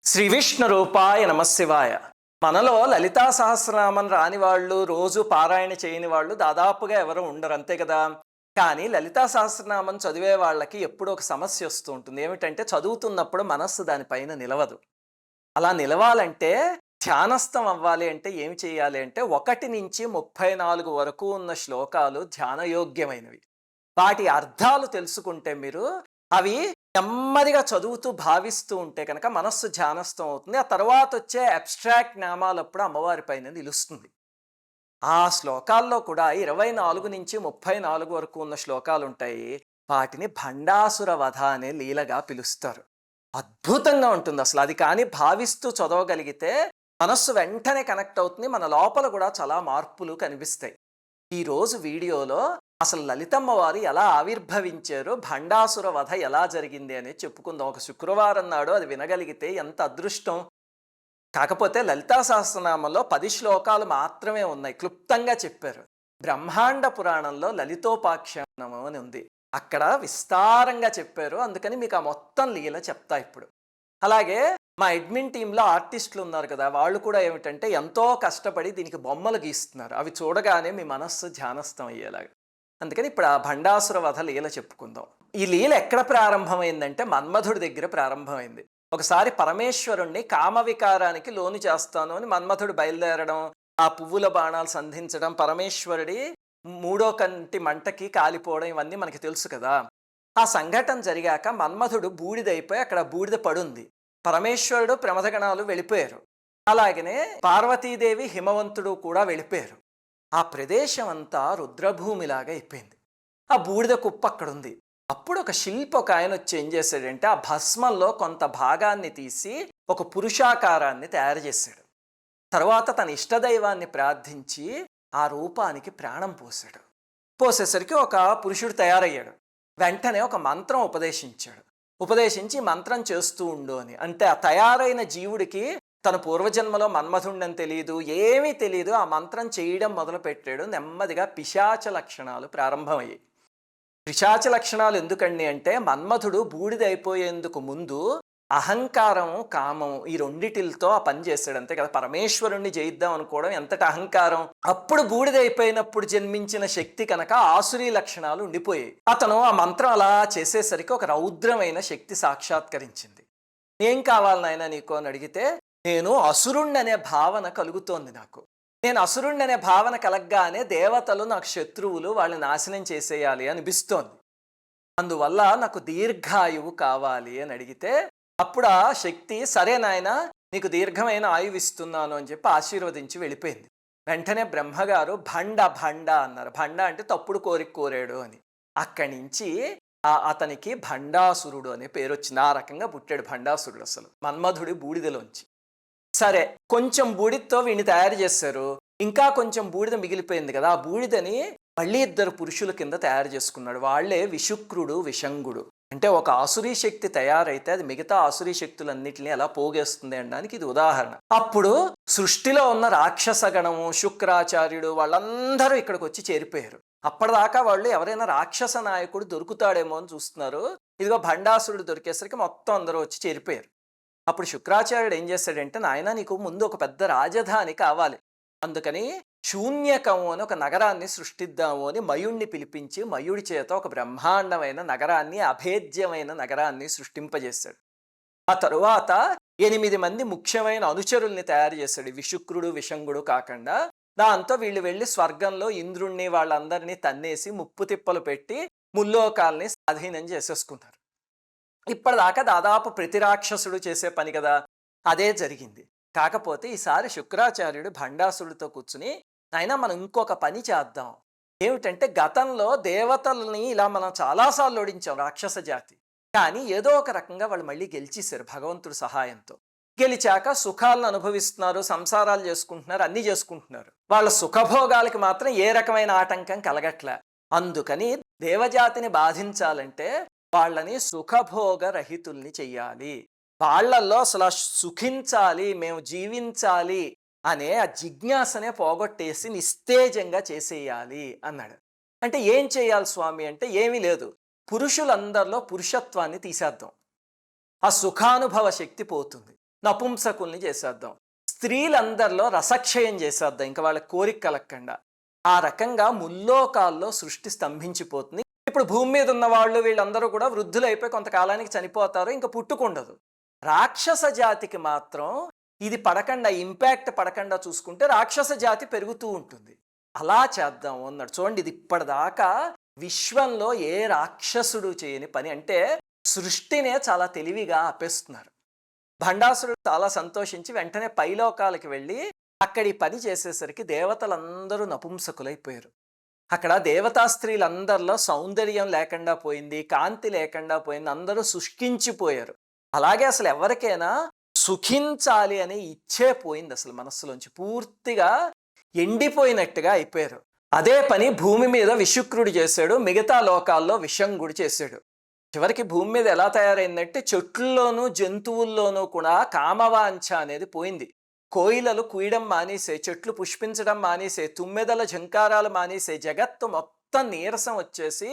శ్రీ విష్ణు రూపాయ నమశివాయ. మనలో లలితా సహస్రనామం రాని వాళ్ళు, రోజు పారాయణ చేయని వాళ్ళు దాదాపుగా ఎవరు ఉండరు, అంతే కదా. కానీ లలితా సహస్రనామం చదివే వాళ్ళకి ఎప్పుడో ఒక సమస్య వస్తూ ఉంటుంది. ఏమిటంటే చదువుతున్నప్పుడు మనస్సు దానిపైన నిలవదు. అలా నిలవాలంటే, ధ్యానస్థం అవ్వాలి అంటే ఏమి చేయాలి అంటే 1 నుంచి 34 వరకు ఉన్న శ్లోకాలు ధ్యానయోగ్యమైనవి. వాటి అర్థాలు తెలుసుకుంటే మీరు అవి నెమ్మదిగా చదువుతూ భావిస్తూ ఉంటే కనుక మనస్సు ధ్యానస్థం అవుతుంది. ఆ తర్వాత వచ్చే అబ్స్ట్రాక్ట్ నామాలప్పుడు అమ్మవారి పైన నిలుస్తుంది. ఆ శ్లోకాల్లో కూడా 24 నుంచి 34 వరకు ఉన్న శ్లోకాలు ఉంటాయి. వాటిని భండాసుర వధ అనే లీలగా పిలుస్తారు. అద్భుతంగా ఉంటుంది అసలు. అది కానీ భావిస్తూ చదవగలిగితే మనస్సు వెంటనే కనెక్ట్ అవుతుంది. మన లోపల కూడా చాలా మార్పులు కనిపిస్తాయి. ఈరోజు వీడియోలో అసలు లలితమ్మ వారు ఎలా ఆవిర్భవించారో, భండాసుర వధ ఎలా జరిగింది అనేది చెప్పుకుందాం. ఒక శుక్రవారం నాడు అది వినగలిగితే ఎంత అదృష్టం. కాకపోతే లలితా సహస్రనామంలో 10 శ్లోకాలు మాత్రమే ఉన్నాయి, క్లుప్తంగా చెప్పారు. బ్రహ్మాండ పురాణంలో లలితోపాఖ్యానము అని ఉంది, అక్కడ విస్తారంగా చెప్పారు. అందుకని మీకు ఆ మొత్తం లీల చెప్తా ఇప్పుడు. అలాగే మా అడ్మిన్ టీంలో ఆర్టిస్టులు ఉన్నారు కదా, వాళ్ళు కూడా ఏమిటంటే ఎంతో కష్టపడి దీనికి బొమ్మలు గీస్తున్నారు. అవి చూడగానే మీ మనస్సు ధ్యానస్థం అయ్యేలాగా. అందుకని ఇప్పుడు ఆ భండాసుర వధ లీల చెప్పుకుందాం. ఈ లీల ఎక్కడ ప్రారంభమైందంటే మన్మధుడి దగ్గర ప్రారంభమైంది. ఒకసారి పరమేశ్వరుణ్ణి కామవికారానికి లోను చేస్తాను అని మన్మధుడు బయలుదేరడం, ఆ పువ్వుల బాణాలు సంధించడం, పరమేశ్వరుడి 3వ కంటి మంటకి కాలిపోవడం, ఇవన్నీ మనకి తెలుసు కదా. ఆ సంఘటన జరిగాక మన్మధుడు బూడిదైపోయి అక్కడ బూడిద పడుంది. పరమేశ్వరుడు ప్రమథగణాలు వెళ్ళిపోయారు. అలాగనే పార్వతీదేవి హిమవంతుడు కూడా వెళ్ళిపోయారు. ఆ ప్రదేశం అంతా రుద్రభూమిలాగా అయిపోయింది. ఆ బూడిద కుప్ప అక్కడుంది. అప్పుడు ఒక శిల్పి ఒక ఆయన వచ్చి ఏం చేశాడంటే ఆ భస్మంలో కొంత భాగాన్ని తీసి ఒక పురుషాకారాన్ని తయారు చేశాడు. తర్వాత తన ఇష్టదైవాన్ని ప్రార్థించి ఆ రూపానికి ప్రాణం పోసాడు. పోసేసరికి ఒక పురుషుడు తయారయ్యాడు. వెంటనే ఒక మంత్రం ఉపదేశించి మంత్రం చేస్తూ ఉండు అని. అంటే ఆ తయారైన జీవుడికి తన పూర్వజన్మలో మన్మధుండని తెలియదు, ఏమీ తెలియదు. ఆ మంత్రం చేయడం మొదలుపెట్టాడు. నెమ్మదిగా పిశాచ లక్షణాలు ప్రారంభమయ్యాయి. పిశాచ లక్షణాలు ఎందుకండి అంటే మన్మధుడు బూడిదైపోయేందుకు ముందు అహంకారం, కామం ఈ రెండిటిలతో ఆ పని చేశాడు, అంతే కదా. పరమేశ్వరుణ్ణి జయిద్దాం అనుకోవడం ఎంతటి అహంకారం. అప్పుడు బూడిదైపోయినప్పుడు జన్మించిన శక్తి కనుక ఆసురీ లక్షణాలు ఉండిపోయాయి. అతను ఆ మంత్రం అలా చేసేసరికి ఒక రౌద్రమైన శక్తి సాక్షాత్కరించింది. ఏం కావాలి నాయనా నీకు అని అడిగితే, నేను అసురుణ్ణనే భావన కలుగుతోంది నాకు. నేను అసురుణ్ణనే భావన కలగ్గానే దేవతలు నాకు శత్రువులు, వాళ్ళని నాశనం చేసేయాలి అనిపిస్తోంది. అందువల్ల నాకు దీర్ఘాయువు కావాలి అని అడిగితే, అప్పుడు ఆ శక్తి సరే నాయనా నీకు దీర్ఘమైన ఆయువు ఇస్తున్నాను అని చెప్పి ఆశీర్వదించి వెళ్ళిపోయింది. వెంటనే బ్రహ్మగారు భండ అన్నారు. భండ అంటే తప్పుడు కోరిక కోరాడు అని. అక్కడి నుంచి అతనికి భండాసురుడు అనే పేరు వచ్చింది. ఆ రకంగా పుట్టాడు భండాసురుడు అసలు మన్మధుడి బూడిదలోంచి. సరే, కొంచెం బూడిదతో వీడిని తయారు చేశారు. ఇంకా కొంచెం బూడిద మిగిలిపోయింది కదా, ఆ బూడిదని మళ్ళీ 2 పురుషుల కింద తయారు చేసుకున్నాడు. వాళ్లే విశుక్రుడు, విషంగుడు. అంటే ఒక ఆసురీ శక్తి తయారైతే అది మిగతా ఆసురీ శక్తులన్నిటిని ఎలా పోగేస్తుంది అనడానికి ఇది ఉదాహరణ. అప్పుడు సృష్టిలో ఉన్న రాక్షస గణము, శుక్రాచార్యుడు వాళ్ళందరూ ఇక్కడికి వచ్చి చేరిపోయారు. అప్పటిదాకా వాళ్ళు ఎవరైనా రాక్షస నాయకుడు దొరుకుతాడేమో అని చూస్తున్నారు. ఇదిగో భండాసురుడు దొరికేసరికి మొత్తం అందరూ వచ్చి చేరిపోయారు. అప్పుడు శుక్రాచార్యుడు ఏం చేశాడంటే, నాయన నీకు ముందు ఒక పెద్ద రాజధాని కావాలి, అందుకని శూన్యకము అని ఒక నగరాన్ని సృష్టిద్దాము అని మయుణ్ణి పిలిపించి మయుడి చేత ఒక బ్రహ్మాండమైన నగరాన్ని, అభేద్యమైన నగరాన్ని సృష్టింపజేశాడు. ఆ తరువాత 8 మంది ముఖ్యమైన అనుచరుల్ని తయారు చేశాడు, విశుక్రుడు, విషంగుడు కాకుండా. దాంతో వీళ్ళు వెళ్ళి స్వర్గంలో ఇంద్రుణ్ణి వాళ్ళందరినీ తన్నేసి ముప్పు తిప్పలు పెట్టి ముల్లోకాల్ని స్వాధీనం చేసేసుకున్నారు. ఇప్పటిదాకా దాదాపు ప్రతి రాక్షసుడు చేసే పని కదా, అదే జరిగింది. కాకపోతే ఈసారి శుక్రాచార్యుడు భండాసురుడితో కూర్చుని, అయినా మనం ఇంకొక పని చేద్దాం. ఏమిటంటే గతంలో దేవతల్ని ఇలా మనం చాలాసార్లు ఓడించాం రాక్షస జాతి, కానీ ఏదో ఒక రకంగా వాళ్ళు మళ్ళీ గెలిచేశారు భగవంతుడి సహాయంతో. గెలిచాక సుఖాలను అనుభవిస్తున్నారు, సంసారాలు చేసుకుంటున్నారు, అన్నీ చేసుకుంటున్నారు. వాళ్ళ సుఖభోగాలకి మాత్రం ఏ రకమైన ఆటంకం కలగట్లే. అందుకని దేవజాతిని బాధించాలంటే వాళ్ళని సుఖభోగ రహితుల్ని చెయ్యాలి, వాళ్ళల్లో అసలు సుఖించాలి, మేము జీవించాలి అనే ఆ జిజ్ఞాసనే పోగొట్టేసి నిస్తేజంగా చేసేయాలి అన్నాడు. అంటే ఏం చేయాలి స్వామి అంటే, ఏమీ లేదు, పురుషులందరిలో పురుషత్వాన్ని తీసేద్దాం, ఆ సుఖానుభవ శక్తి పోతుంది. నపుంసకుల్ని చేసేద్దాం, స్త్రీలందరిలో రసక్షయం చేసేద్దాం, ఇంకా వాళ్ళ కోరిక కలగకుండా. ఆ రకంగా ముల్లోకాల్లో సృష్టి స్తంభించిపోతుంది. ఇప్పుడు భూమి మీద ఉన్న వాళ్ళు వీళ్ళందరూ కూడా వృద్ధులైపోయి కొంతకాలానికి చనిపోతారు, ఇంకా పుట్టుకుండదు. రాక్షస జాతికి మాత్రం ఇది పడకుండా, ఇంపాక్ట్ పడకుండా చూసుకుంటే రాక్షస జాతి పెరుగుతూ ఉంటుంది. అలా చేద్దాము అన్నాడు. చూడండి, ఇది ఇప్పటిదాకా విశ్వంలో ఏ రాక్షసుడు చేయని పని. అంటే సృష్టినే చాలా తెలివిగా ఆపేస్తున్నారు. భండాసురుడు చాలా సంతోషించి వెంటనే పైలోకాలకి వెళ్ళి అక్కడ ఈ పని చేసేసరికి దేవతలందరూ నపుంసకులైపోయారు. అక్కడ దేవతా స్త్రీలందరిలో సౌందర్యం లేకుండా పోయింది, కాంతి లేకుండా పోయింది, అందరూ శుష్కించిపోయారు. అలాగే అసలు ఎవరికైనా సుఖించాలి అనే ఇచ్చే పోయింది, అసలు మనస్సులోంచి పూర్తిగా ఎండిపోయినట్టుగా అయిపోయారు. అదే పని భూమి మీద విశుక్రుడు చేశాడు, మిగతా లోకాల్లో విషంగుడు చేశాడు. చివరికి భూమి మీద ఎలా తయారైందంటే చెట్లలోనూ జంతువుల్లోనూ కూడా కామవాంఛ అనేది పోయింది. కోయిలలు కుయడం మానేసే, చెట్లు పుష్పించడం మానేసే, తుమ్మెదల ఝంకారాలు మానేసే, జగత్తు మొత్తం నీరసం వచ్చేసి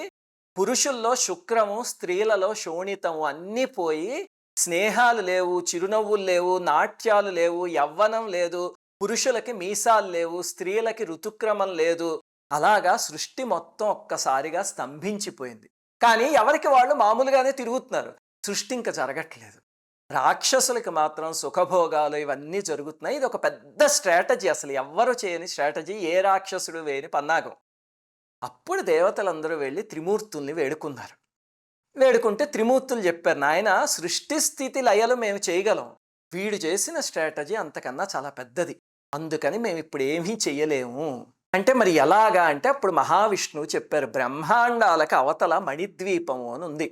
పురుషుల్లో శుక్రము, స్త్రీలలో శోణితము అన్నీ పోయి స్నేహాలు లేవు, చిరునవ్వులు లేవు, నాట్యాలు లేవు, యవ్వనం లేదు, పురుషులకి మీసాలు లేవు, స్త్రీలకి ఋతుక్రమం లేదు. అలాగా సృష్టి మొత్తం ఒక్కసారిగా స్తంభించిపోయింది. కానీ ఎవరికి వాళ్ళు మామూలుగానే తిరుగుతున్నారు, సృష్టి ఇంకా జరగట్లేదు. రాక్షసులకి మాత్రం సుఖభోగాలు ఇవన్నీ జరుగుతున్నాయి. ఇది ఒక పెద్ద స్ట్రాటజీ, అసలు ఎవ్వరు చేయని స్ట్రాటజీ, ఏ రాక్షసుడు వేయని పన్నాగం. అప్పుడు దేవతలందరూ వెళ్ళి త్రిమూర్తుల్ని వేడుకున్నారు. వేడుకుంటే త్రిమూర్తులు చెప్పారు, నాయన సృష్టి స్థితి లయలు మేము చేయగలం, వీడు చేసిన స్ట్రాటజీ అంతకన్నా చాలా పెద్దది, అందుకని మేము ఇప్పుడు ఏమీ చెయ్యలేము. అంటే మరి ఎలాగా అంటే అప్పుడు మహావిష్ణువు చెప్పారు, బ్రహ్మాండాలకు అవతల మణిద్వీపము అని ఉంది,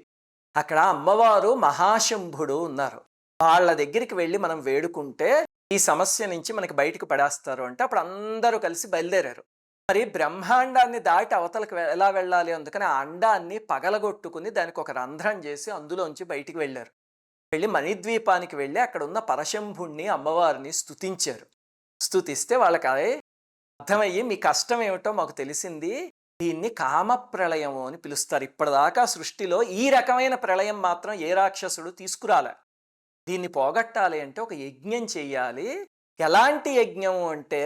అక్కడ అమ్మవారు మహాశంభుడు ఉన్నారు, వాళ్ళ దగ్గరికి వెళ్ళి మనం వేడుకుంటే ఈ సమస్య నుంచి మనకి బయటకు పడేస్తారు అంటే అప్పుడు అందరూ కలిసి బయలుదేరారు. మరి బ్రహ్మాండాన్ని దాటి అవతలకు ఎలా వెళ్ళాలి, అందుకని ఆ అండాన్ని పగలగొట్టుకుని దానికి ఒక రంధ్రం చేసి అందులోంచి బయటికి వెళ్ళారు. వెళ్ళి మణిద్వీపానికి వెళ్ళి అక్కడ ఉన్న పరశంభుణ్ణి అమ్మవారిని స్తుతించారు. స్తుతిస్తే వాళ్ళకి అదే అర్థమయ్యి, మీ కష్టం ఏమిటో మాకు తెలిసింది, దీన్ని కామప్రళయము అని పిలుస్తారు. ఇప్పటిదాకా సృష్టిలో ఈ రకమైన ప్రళయం మాత్రం ఏ రాక్షసుడు తీసుకురాలే. దీన్ని పోగొట్టాలి అంటే ఒక యజ్ఞం చెయ్యాలి. ఎలాంటి యజ్ఞము అంటే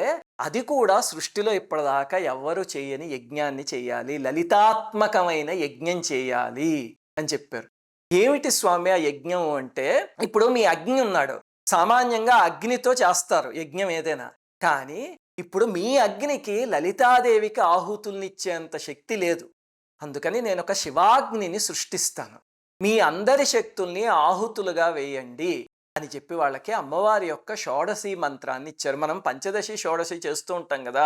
అది కూడా సృష్టిలో ఇప్పటిదాకా ఎవ్వరూ చేయని యజ్ఞాన్ని చేయాలి, లలితాత్మకమైన యజ్ఞం చేయాలి అని చెప్పారు. ఏమిటి స్వామి ఆ యజ్ఞం అంటే, ఇప్పుడు మీ అగ్ని ఉన్నాడు, సామాన్యంగా అగ్నితో చేస్తారు యజ్ఞం ఏదైనా, కానీ ఇప్పుడు మీ అగ్నికి లలితాదేవికి ఆహుతుల్నిచ్చేంత శక్తి లేదు, అందుకని నేను ఒక శివాగ్నిని సృష్టిస్తాను, మీ అందరి శక్తుల్ని ఆహుతులుగా వేయండి అని చెప్పి వాళ్ళకి అమ్మవారి యొక్క షోడశి మంత్రాన్ని ఇచ్చారు. మనం పంచదశి షోడశి చేస్తూ ఉంటాం కదా,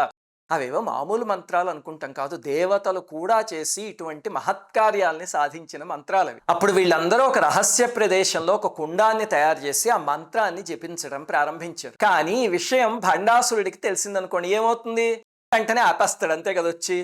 అవేవో మామూలు మంత్రాలు అనుకుంటాం కాదు, దేవతలు కూడా చేసి ఇటువంటి మహత్కార్యాల్ని సాధించిన మంత్రాలు అవి. అప్పుడు వీళ్ళందరూ ఒక రహస్య ప్రదేశంలో ఒక కుండాన్ని తయారు చేసి ఆ మంత్రాన్ని జపించడం ప్రారంభించారు. కానీ ఈ విషయం భండాసురుడికి తెలిసిందనుకోండి, ఏమవుతుంది, వెంటనే ఆపేస్తాడు అంతే కదా వచ్చి.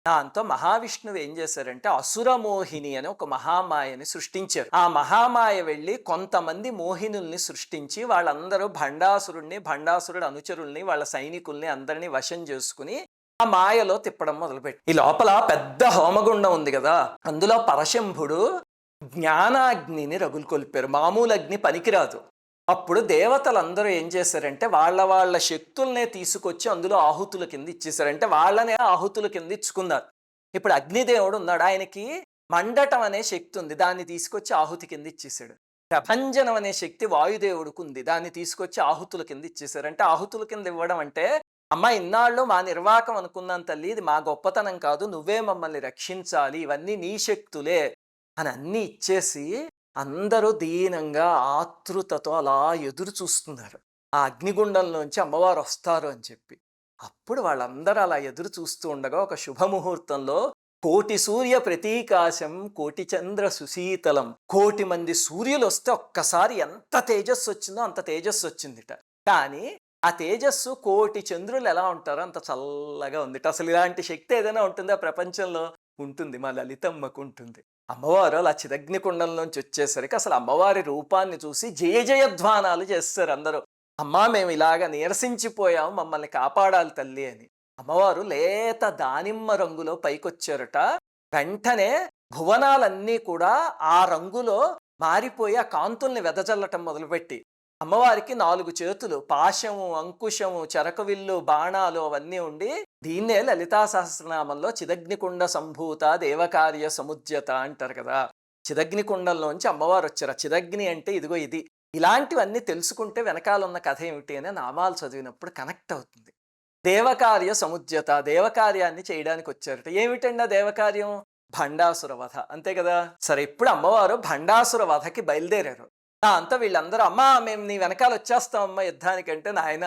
దాంతో మహావిష్ణువు ఏం చేశారంటే అసురమోహిని అని ఒక మహామాయని సృష్టించారు. ఆ మహామాయ వెళ్ళి కొంతమంది మోహినుల్ని సృష్టించి వాళ్ళందరూ భండాసురుణ్ణి, భండాసురుడి అనుచరుల్ని, వాళ్ళ సైనికుల్ని అందరినీ వశం చేసుకుని ఆ మాయలో తిప్పడం మొదలుపెట్టి, ఈ లోపల పెద్ద హోమగుండం ఉంది కదా, అందులో పరశంభుడు జ్ఞానాగ్నిని రగులుకొల్పారు. మామూలు అగ్ని పనికిరాదు. అప్పుడు దేవతలందరూ ఏం చేశారంటే వాళ్ళ శక్తుల్నే తీసుకొచ్చి అందులో ఆహుతుల కింద ఇచ్చేసారంటే వాళ్ళనే ఆహుతుల కింద ఇచ్చుకున్నారు. ఇప్పుడు అగ్నిదేవుడు ఉన్నాడు, ఆయనకి మండటం అనే శక్తి ఉంది, దాన్ని తీసుకొచ్చి ఆహుతి కింద ఇచ్చేసాడు. ప్రభంజనం అనే శక్తి వాయుదేవుడికి ఉంది, దాన్ని తీసుకొచ్చి ఆహుతుల కింద ఇచ్చేసారు. అంటే ఆహుతుల కింద ఇవ్వడం అంటే, అమ్మ ఇన్నాళ్ళు మా నిర్వాకం అనుకున్నాను తల్లి, ఇది మా గొప్పతనం కాదు, నువ్వే మమ్మల్ని రక్షించాలి, ఇవన్నీ నీ శక్తులే అని అన్నీ ఇచ్చేసి అందరూ దీనంగా ఆతృతతో అలా ఎదురు చూస్తున్నారు ఆ అగ్నిగుండంలోంచి అమ్మవారు వస్తారు అని చెప్పి. అప్పుడు వాళ్ళందరూ అలా ఎదురు చూస్తూ ఉండగా ఒక శుభముహూర్తంలో కోటి సూర్య ప్రతీకాశం కోటి చంద్ర సుశీతలం, 1,000,000 మంది సూర్యులు వస్తే ఒక్కసారి ఎంత తేజస్సు వచ్చిందో అంత తేజస్సు వచ్చిందిట. కానీ ఆ తేజస్సు 1,000,000 చంద్రులు ఎలా ఉంటారో అంత చల్లగా ఉందిట. అసలు ఇలాంటి శక్తి ఏదైనా ఉంటుందా ప్రపంచంలో? ఉంటుంది, మా లలితమ్మకు ఉంటుంది. అమ్మవారు అలా చిదగ్నికుండంలోంచి వచ్చేసరికి అసలు అమ్మవారి రూపాన్ని చూసి జయ జయధ్వానాలు చేస్తారు అందరూ. అమ్మా మేము ఇలాగ నీరసించిపోయాం, మమ్మల్ని కాపాడాలి తల్లి అని. అమ్మవారు లేత దానిమ్మ రంగులో పైకొచ్చారట. వెంటనే భువనాలన్నీ కూడా ఆ రంగులో మారిపోయి ఆ కాంతుల్ని వెదజల్లటం మొదలుపెట్టి అమ్మవారికి 4 చేతులు, పాశము, అంకుశము, చెరకవిల్లు, బాణాలు అవన్నీ ఉండి దీన్నే లలితా సహస్రనామంలో చిదగ్నికుండ సంభూత దేవకార్య సముద్యత అంటారు కదా. చిదగ్నికుండంలోంచి అమ్మవారు వచ్చారు. చిదగ్ని అంటే ఇదిగో ఇది. ఇలాంటివన్నీ తెలుసుకుంటే వెనకాల ఉన్న కథ ఏమిటి అని నామాలు చదివినప్పుడు కనెక్ట్ అవుతుంది. దేవకార్య సముద్యత, దేవకార్యాన్ని చేయడానికి వచ్చారట. ఏమిటండి ఆ దేవకార్యం? భండాసుర వధ, అంతే కదా. సరే, ఇప్పుడు అమ్మవారు భండాసుర వధకి బయలుదేరారు. అంతా వీళ్ళందరూ, అమ్మా మేము నీ వెనకాల వచ్చేస్తామమ్మా యుద్ధానికంటే, నాయన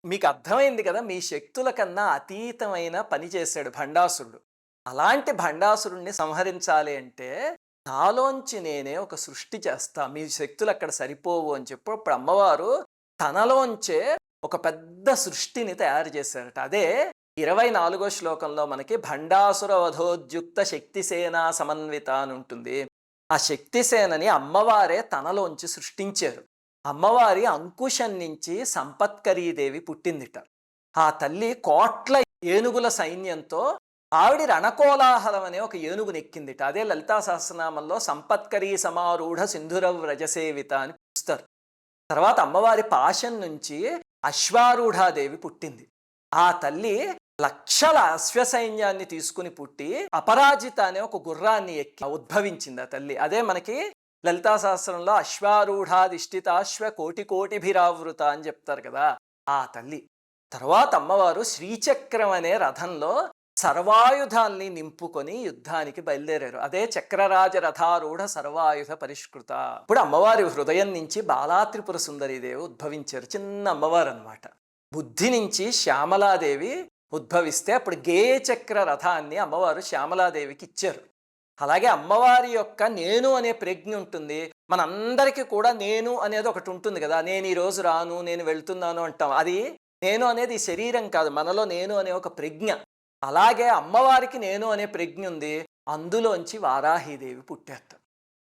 మీకు అర్థమైంది కదా, మీ శక్తుల కన్నా అతీతమైన పని చేశాడు భండాసురుడు. అలాంటి భండాసురుణ్ణి సంహరించాలి అంటే నాలోంచి నేనే ఒక సృష్టి చేస్తా, మీ శక్తులు అక్కడ సరిపోవు అని చెప్పి ఇప్పుడు అమ్మవారు తనలోంచే ఒక పెద్ద సృష్టిని తయారు చేశారట. అదే 24వ శ్లోకంలో మనకి భండాసుర వధోద్యుక్త శక్తిసేన సమన్విత అని ఉంటుంది. ఆ శక్తిసేనని అమ్మవారే తనలోంచి సృష్టించారు. అమ్మవారి అంకుశం నుంచి సంపత్కరీదేవి పుట్టిందిట. ఆ తల్లి కోట్ల ఏనుగుల సైన్యంతో ఆవిడ రణకోలాహలం అనే ఒక ఏనుగుని ఎక్కిందిట. అదే లలితా సహస్రనామంలో సంపత్కరీ సమారూఢ సింధురవ్ రజసేవిత అని పిలుస్తారు. తర్వాత అమ్మవారి పాశం నుంచి అశ్వారూఢాదేవి పుట్టింది. ఆ తల్లి లక్షల అశ్వసైన్యాన్ని తీసుకుని పుట్టి అపరాజిత అనే ఒక గుర్రాన్ని ఎక్కి ఉద్భవించింది ఆ తల్లి. అదే మనకి లలితా సహస్రంలో అశ్వారూఢాధిష్ఠితాశ్వ కోటి కోటిభిరావృత అని చెప్తారు కదా, ఆ తల్లి. తర్వాత అమ్మవారు శ్రీచక్రం అనే రథంలో సర్వాయుధాల్ని నింపుకొని యుద్ధానికి బయలుదేరారు. అదే చక్రరాజ రథారూఢ సర్వాయుధ పరిష్కృత. ఇప్పుడు అమ్మవారి హృదయం నుంచి బాలాత్రిపుర సుందరీదేవి ఉద్భవించారు. చిన్న అమ్మవారు అనమాట. బుద్ధి నుంచి శ్యామలాదేవి ఉద్భవిస్తే అప్పుడు గేయ చక్ర రథాన్ని అమ్మవారు శ్యామలాదేవికి ఇచ్చారు. అలాగే అమ్మవారి యొక్క నేను అనే ప్రజ్ఞ ఉంటుంది. మనందరికీ కూడా నేను అనేది ఒకటి ఉంటుంది కదా, నేను ఈరోజు రాను, నేను వెళ్తున్నాను అంటాం. అది నేను అనేది శరీరం కాదు, మనలో నేను అనే ఒక ప్రజ్ఞ. అలాగే అమ్మవారికి నేను అనే ప్రజ్ఞ ఉంది. అందులోంచి వారాహీదేవి పుట్టారు.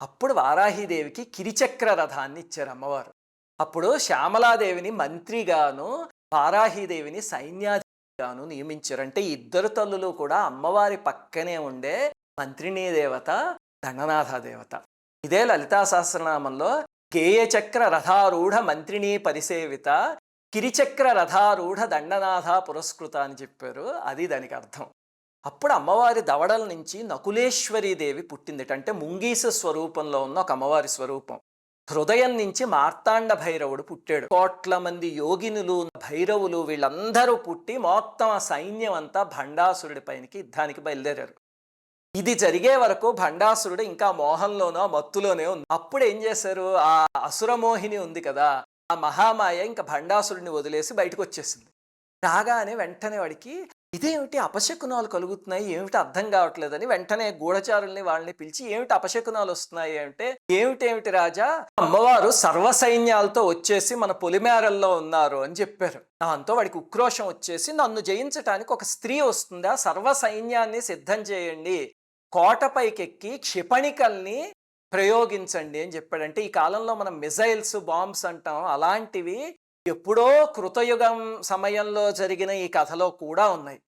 అప్పుడు వారాహీదేవికి కిరిచక్ర రథాన్ని ఇచ్చారు అమ్మవారు. అప్పుడు శ్యామలాదేవిని మంత్రిగాను వారాహీదేవిని సైన్యాధిగాను నియమించారు. అంటే ఇద్దరు తల్లులు కూడా అమ్మవారి పక్కనే ఉండే మంత్రిణీ దేవత, దండనాథ దేవత. ఇదే లలితా సహస్రనామంలో గేయచక్ర రథారూఢ మంత్రిణీ పరిసేవిత, కిరిచక్ర రథారూఢ దండనాథ పురస్కృత అని చెప్పారు. అది దానికి అర్థం. అప్పుడు అమ్మవారి దవడల నుంచి నకులేశ్వరీదేవి పుట్టిందిట. అంటే ముంగీస స్వరూపంలో ఉన్న ఒక అమ్మవారి స్వరూపం. హృదయం నుంచి మార్తాండ భైరవుడు పుట్టాడు. కోట్ల మంది యోగినులు, భైరవులు వీళ్ళందరూ పుట్టి మొత్తం ఆ సైన్యం అంతా భండాసురుడి పైనకి యుద్ధానికి బయలుదేరారు. ఇది జరిగే వరకు భండాసురుడు ఇంకా మోహంలోనో మత్తులోనే ఉంది. అప్పుడు ఏం చేశారు, ఆ అసురమోహిని ఉంది కదా, ఆ మహామాయ ఇంకా భండాసురుడిని వదిలేసి బయటకు వచ్చేసింది. రాగానే వెంటనే వాడికి ఇదేమిటి అపశకునాలు కలుగుతున్నాయి, ఏమిటి అర్థం కావట్లేదని వెంటనే గూఢచారుల్ని వాళ్ళని పిలిచి ఏమిటి అపశకునాలు వస్తున్నాయి అంటే, ఏమిటేమిటి రాజా, అమ్మవారు సర్వసైన్యాలతో వచ్చేసి మన పొలిమేరల్లో ఉన్నారు అని చెప్పారు. దాంతో వాడికి ఉక్రోషం వచ్చేసి, నన్ను జయించటానికి ఒక స్త్రీ వస్తుందా, సర్వసైన్యాన్ని సిద్ధం చేయండి, కోటపైకెక్కి క్షిపణికల్ని ప్రయోగించండి అని చెప్పాడంటే, ఈ కాలంలో మనం మిజైల్స్, బాంబ్స్ అంటాం, అలాంటివి ఎప్పుడో కృతయుగం సమయంలో జరిగిన ఈ కథలో కూడా ఉన్నాయి.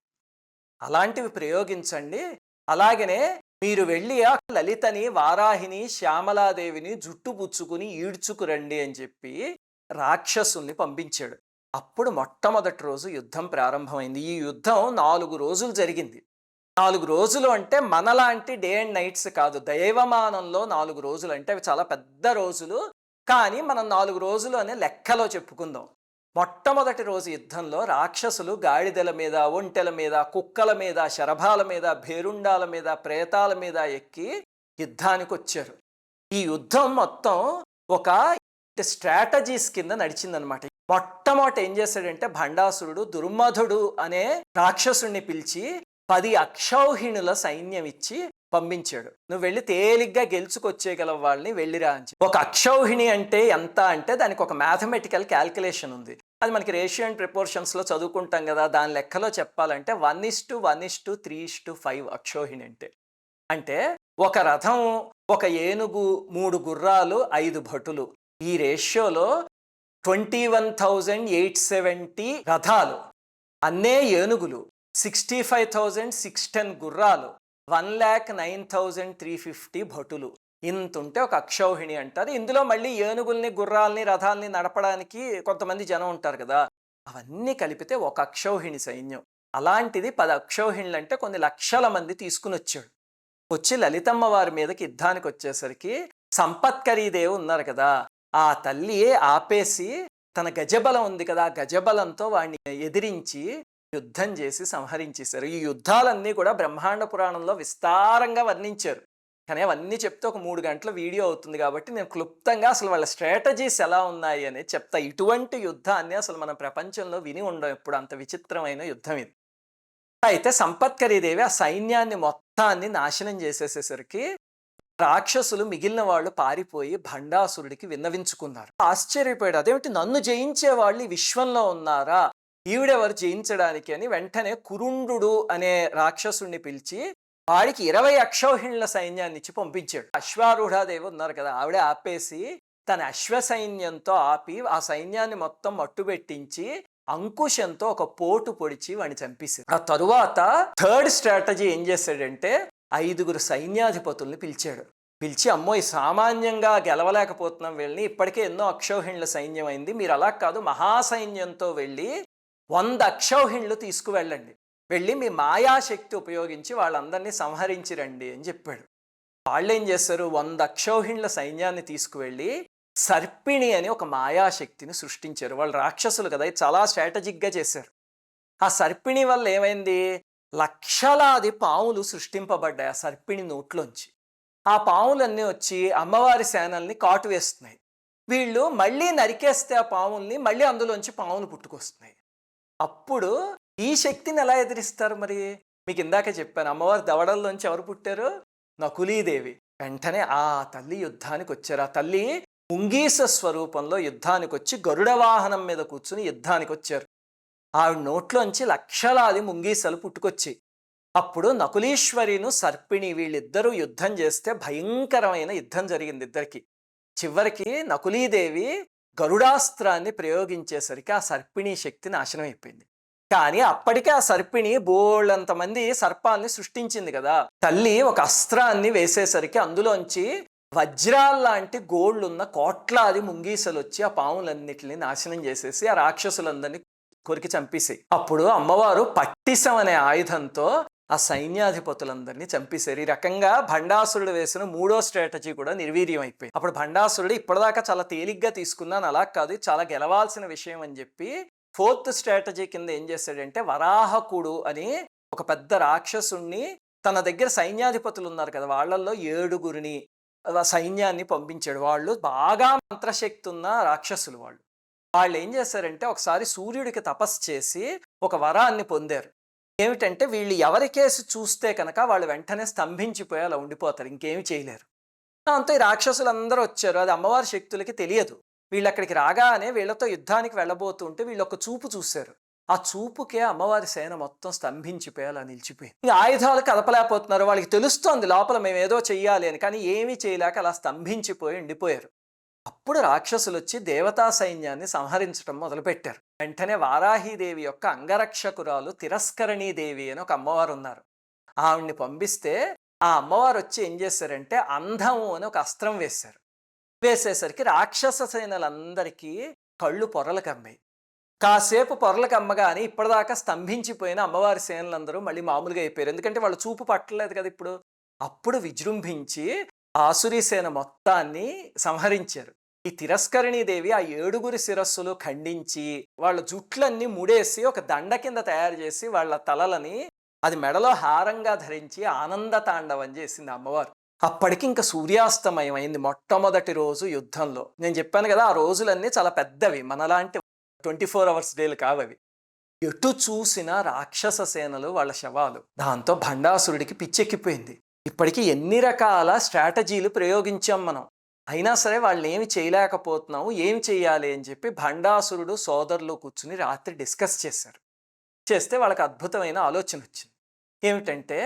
అలాంటివి ప్రయోగించండి. అలాగనే మీరు వెళ్ళి ఆ లలితని, వారాహిని, శ్యామలాదేవిని జుట్టు పుచ్చుకుని ఈడ్చుకురండి అని చెప్పి రాక్షసుల్ని పంపించాడు. అప్పుడు మొట్టమొదటి రోజు యుద్ధం ప్రారంభమైంది. ఈ యుద్ధం 4 రోజులు జరిగింది. 4 రోజులు అంటే మనలాంటి డే అండ్ నైట్స్ కాదు, దైవమానంలో 4 రోజులు అంటే అవి చాలా పెద్ద రోజులు. కానీ మనం 4 రోజులు అనే లెక్కలో చెప్పుకుందాం. మొట్టమొదటి రోజు యుద్ధంలో రాక్షసులు గాడిదల మీద, ఒంటెల మీద, కుక్కల మీద, శరభాల మీద, భేరుండాల మీద, ప్రేతాల మీద ఎక్కి యుద్ధానికి వచ్చారు. ఈ యుద్ధం మొత్తం ఒక స్ట్రాటజీస్ కింద నడిచిందనమాట. మొట్టమొదటి ఏం చేశాడంటే భండాసురుడు దుర్మధుడు అనే రాక్షసుడిని పిలిచి 10 అక్షౌహిణుల సైన్యం ఇచ్చి పంపించాడు. నువ్వు వెళ్ళి తేలిగ్గా గెలుచుకొచ్చేయగల వాళ్ళని వెళ్ళిరా అని. ఒక అక్షౌహిణి అంటే ఎంత అంటే దానికి ఒక మ్యాథమెటికల్ క్యాల్కులేషన్ ఉంది. అది మనకి రేషియో అండ్ ప్రపోర్షన్స్లో చదువుకుంటాం కదా, దాని లెక్కలో చెప్పాలంటే 1:1:3:5 అక్షౌహిణి అంటే ఒక రథం, ఒక ఏనుగు, 3 గుర్రాలు, 5 భటులు. ఈ రేషియోలో 21,870 రథాలు, అన్నే ఏనుగులు, 65,610 గుర్రాలు, 1,09,350 భటులు. ఇంతుంటే ఒక అక్షౌహిణి అంటారు. ఇందులో మళ్ళీ ఏనుగుల్ని, గుర్రాల్ని, రథాల్ని నడపడానికి కొంతమంది జనం ఉంటారు కదా! అవన్నీ కలిపితే ఒక అక్షౌహిణి సైన్యం. అలాంటిది 10 అక్షౌహిణులంటే కొన్ని లక్షల మంది తీసుకునొచ్చాడు. వచ్చి లలితమ్మ వారి మీదకి యుద్ధానికొచ్చేసరికి సంపత్కరీదేవి ఉన్నారు కదా! ఆ తల్లి ఆపేసి తన గజబలం ఉంది కదా! ఆ గజబలంతో వాడిని ఎదిరించి యుద్ధం చేసి సంహరించేశారు. ఈ యుద్ధాలన్నీ కూడా బ్రహ్మాండ పురాణంలో విస్తారంగా వర్ణించారు. కానీ అవన్నీ చెప్తే ఒక 3 గంటల వీడియో అవుతుంది కాబట్టి నేను క్లుప్తంగా అసలు వాళ్ళ స్ట్రాటజీస్ ఎలా ఉన్నాయి అనేది చెప్తా. ఇటువంటి యుద్ధాన్ని అసలు మనం ప్రపంచంలో విని ఉండం ఎప్పుడు. అంత విచిత్రమైన యుద్ధం ఇది. అయితే సంపత్కరీదేవి ఆ సైన్యాన్ని మొత్తాన్ని నాశనం చేసేసేసరికి రాక్షసులు మిగిలిన వాళ్ళు పారిపోయి భండాసురుడికి విన్నవించుకున్నారు. ఆశ్చర్యపోయాడు. అదేమిటి, నన్ను జయించే వాళ్ళు ఈ విశ్వంలో ఉన్నారా, ఈవిడెవరు జయించడానికి అని వెంటనే కురుండు అనే రాక్షసుడిని పిలిచి వాడికి 20 అక్షౌహిణుల సైన్యాన్ని ఇచ్చి పంపించాడు. అశ్వారూఢాదేవి ఉన్నారు కదా, ఆవిడ ఆపేసి తన అశ్వ సైన్యంతో ఆపి ఆ సైన్యాన్ని మొత్తం మట్టుబెట్టించి అంకుశంతో ఒక పోటు పొడిచి వాడిని చంపేశారు. ఆ తరువాత థర్డ్ స్ట్రాటజీ ఏం చేశాడంటే 5 సైన్యాధిపతుల్ని పిలిచాడు. పిలిచి, అమ్మో ఈ సామాన్యంగా గెలవలేకపోతున్నాం వీళ్ళని, ఇప్పటికే ఎన్నో అక్షౌహిణుల సైన్యం అయింది, మీరు అలా కాదు మహాసైన్యంతో వెళ్ళి 100 అక్షౌహిణులు తీసుకువెళ్ళండి, వెళ్ళి మీ మాయాశక్తి ఉపయోగించి వాళ్ళందరినీ సంహరించి రండి అని చెప్పాడు. వాళ్ళు ఏం చేశారు, 100 అక్షౌహిణుల సైన్యాన్ని తీసుకువెళ్ళి సర్పిణి అని ఒక మాయాశక్తిని సృష్టించారు. వాళ్ళు రాక్షసులు కదా, చాలా స్ట్రాటజిక్గా చేశారు. ఆ సర్పిణి వల్ల ఏమైంది, లక్షలాది పాములు సృష్టింపబడ్డాయి ఆ సర్పిణి నోట్లోంచి. ఆ పాములన్నీ వచ్చి అమ్మవారి సేనల్ని కాటు వేస్తున్నాయి. వీళ్ళు మళ్ళీ నరికేస్తే ఆ పాముల్ని మళ్ళీ అందులోంచి పాములు పుట్టుకొస్తున్నాయి. అప్పుడు ఈ శక్తిని ఎలా ఎదిరిస్తారు మరి? మీకు ఇందాక చెప్పాను, అమ్మవారి దవడల్లోంచి ఎవరు పుట్టారు, నకులీదేవి. వెంటనే ఆ తల్లి యుద్ధానికి వచ్చారు. ఆ తల్లి ముంగీస స్వరూపంలో యుద్ధానికి వచ్చి గరుడ వాహనం మీద కూర్చుని యుద్ధానికి వచ్చారు. ఆవిడ నోట్లోంచి లక్షలాది ముంగీసలు పుట్టుకొచ్చి అప్పుడు నకులీశ్వరిను సర్పిణి వీళ్ళిద్దరూ యుద్ధం చేస్తే భయంకరమైన యుద్ధం జరిగింది ఇద్దరికి. చివరికి నకులీదేవి గరుడాస్త్రాన్ని ప్రయోగించేసరికి ఆ సర్పిణి శక్తి నాశనం అయిపోయింది. కానీ అప్పటికే ఆ సర్పిణి బోళ్ళంతమంది సర్పాల్ని సృష్టించింది కదా. తల్లి ఒక అస్త్రాన్ని వేసేసరికి అందులోంచి వజ్రాల్లాంటి గోళ్ళున్న కోట్లాది ముంగీసలు వచ్చి ఆ పాములన్నిటిని నాశనం చేసేసి ఆ రాక్షసులందరినీ కొరికి చంపేసాయి. అప్పుడు అమ్మవారు పట్టిసం అనే ఆయుధంతో ఆ సైన్యాధిపతులందరినీ చంపేశారు. ఈ రకంగా భండాసురుడు వేసిన 3వ స్ట్రాటజీ కూడా నిర్వీర్యం అయిపోయింది. అప్పుడు భండాసురుడు ఇప్పటిదాకా చాలా తేలిగ్గా తీసుకున్నాను, అలా కాదు చాలా గెలవాల్సిన విషయం అని చెప్పి 4th స్ట్రాటజీ కింద ఏం చేశాడంటే వరాహకుడు అని ఒక పెద్ద రాక్షసుణ్ణి, తన దగ్గర సైన్యాధిపతులు ఉన్నారు కదా వాళ్ళల్లో 7 సైన్యాన్ని పంపించాడు. వాళ్ళు బాగా మంత్రశక్తి ఉన్న రాక్షసులు. వాళ్ళు ఏం చేశారంటే ఒకసారి సూర్యుడికి తపస్సు చేసి ఒక వరాన్ని పొందారు. ఏమిటంటే వీళ్ళు ఎవరికేసి చూస్తే కనుక వాళ్ళు వెంటనే స్తంభించిపోయి అలా ఉండిపోతారు, ఇంకేమి చేయలేరు. దాంతో ఈ రాక్షసులందరూ వచ్చారు. అది అమ్మవారి శక్తులకి తెలియదు. వీళ్ళు అక్కడికి రాగానే వీళ్ళతో యుద్ధానికి వెళ్ళబోతుంటే వీళ్ళు ఒక చూపు చూశారు. ఆ చూపుకే అమ్మవారి సేన మొత్తం స్తంభించిపోయి అలా నిలిచిపోయింది. ఈ ఆయుధాలు కదపలేకపోతున్నారు. వాళ్ళకి తెలుస్తోంది లోపల మేము ఏదో చెయ్యాలి అని, కానీ ఏమీ చేయలేక అలా స్తంభించిపోయి ఉండిపోయారు. అప్పుడు రాక్షసులు వచ్చి దేవతా సైన్యాన్ని సంహరించడం మొదలుపెట్టారు. వెంటనే వారాహీదేవి యొక్క అంగరక్షకురాలు తిరస్కరణీదేవి అని ఒక అమ్మవారు ఉన్నారు. ఆవిడ్ని పంపిస్తే ఆ అమ్మవారు వచ్చి ఏం చేశారంటే అంధము అని ఒక అస్త్రం వేశారు. వేసేసరికి రాక్షస సేనలందరికీ కళ్ళు పొరలు కమ్మాయి. కాసేపు పొరలు కమ్మగానే ఇప్పటిదాకా స్తంభించిపోయిన అమ్మవారి సేనలందరూ మళ్ళీ మామూలుగా అయిపోయారు. ఎందుకంటే వాళ్ళు చూపు పట్టలేదు కదా ఇప్పుడు. అప్పుడు విజృంభించి ఆసురీ సేన మొత్తాన్ని సంహరించారు. ఈ తిరస్కరణీదేవి ఆ 7 శిరస్సులు ఖండించి వాళ్ళ జుట్లన్నీ ముడేసి ఒక దండ కింద తయారు చేసి వాళ్ళ తలలని అది మెడలో హారంగా ధరించి ఆనంద తాండవం చేసింది అమ్మవారు. అప్పటికి ఇంకా సూర్యాస్తమయం అయింది మొట్టమొదటి రోజు యుద్ధంలో. నేను చెప్పాను కదా ఆ రోజులన్నీ చాలా పెద్దవి, మనలాంటి 24 అవర్స్ డేలు కావవి. ఎటు చూసినా రాక్షస సేనలు వాళ్ళ శవాలు. దాంతో భండాసురుడికి పిచ్చెక్కిపోయింది. ఇప్పటికీ ఎన్ని రకాల స్ట్రాటజీలు ప్రయోగించాం మనం, అయినా సరే వాళ్ళు ఏమి చేయలేకపోతున్నాము, ఏమి చేయాలి అని చెప్పి భండాసురుడు సోదరులు కూర్చుని రాత్రి డిస్కస్ చేశారు. చేస్తే వాళ్ళకి అద్భుతమైన ఆలోచన వచ్చింది. ఏమిటంటే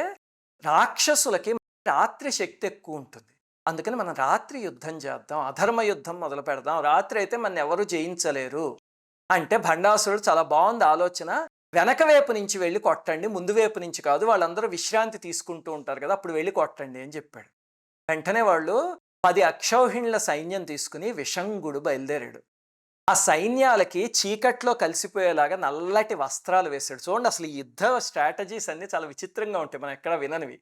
రాక్షసులకి రాత్రి శక్తి ఎక్కువ ఉంటుంది, అందుకని మనం రాత్రి యుద్ధం చేద్దాం, అధర్మ యుద్ధం మొదలు పెడదాం, రాత్రి అయితే మన ఎవరు జయించలేరు అంటే భండాసురుడు చాలా బాగుంది ఆలోచన, వెనక వైపు నుంచి వెళ్ళి కొట్టండి, ముందు వైపు నుంచి కాదు, వాళ్ళందరూ విశ్రాంతి తీసుకుంటూ ఉంటారు కదా అప్పుడు వెళ్ళి కొట్టండి అని చెప్పాడు. వెంటనే వాళ్ళు 10 అక్షౌహిణుల సైన్యం తీసుకుని విషంగుడు బయలుదేరాడు. ఆ సైన్యాలకి చీకట్లో కలిసిపోయేలాగా నల్లటి వస్త్రాలు వేశాడు. చూడండి, అసలు ఈ యుద్ధ స్ట్రాటజీస్ అన్నీ చాలా విచిత్రంగా ఉంటాయి, మనం ఎక్కడ విననివి.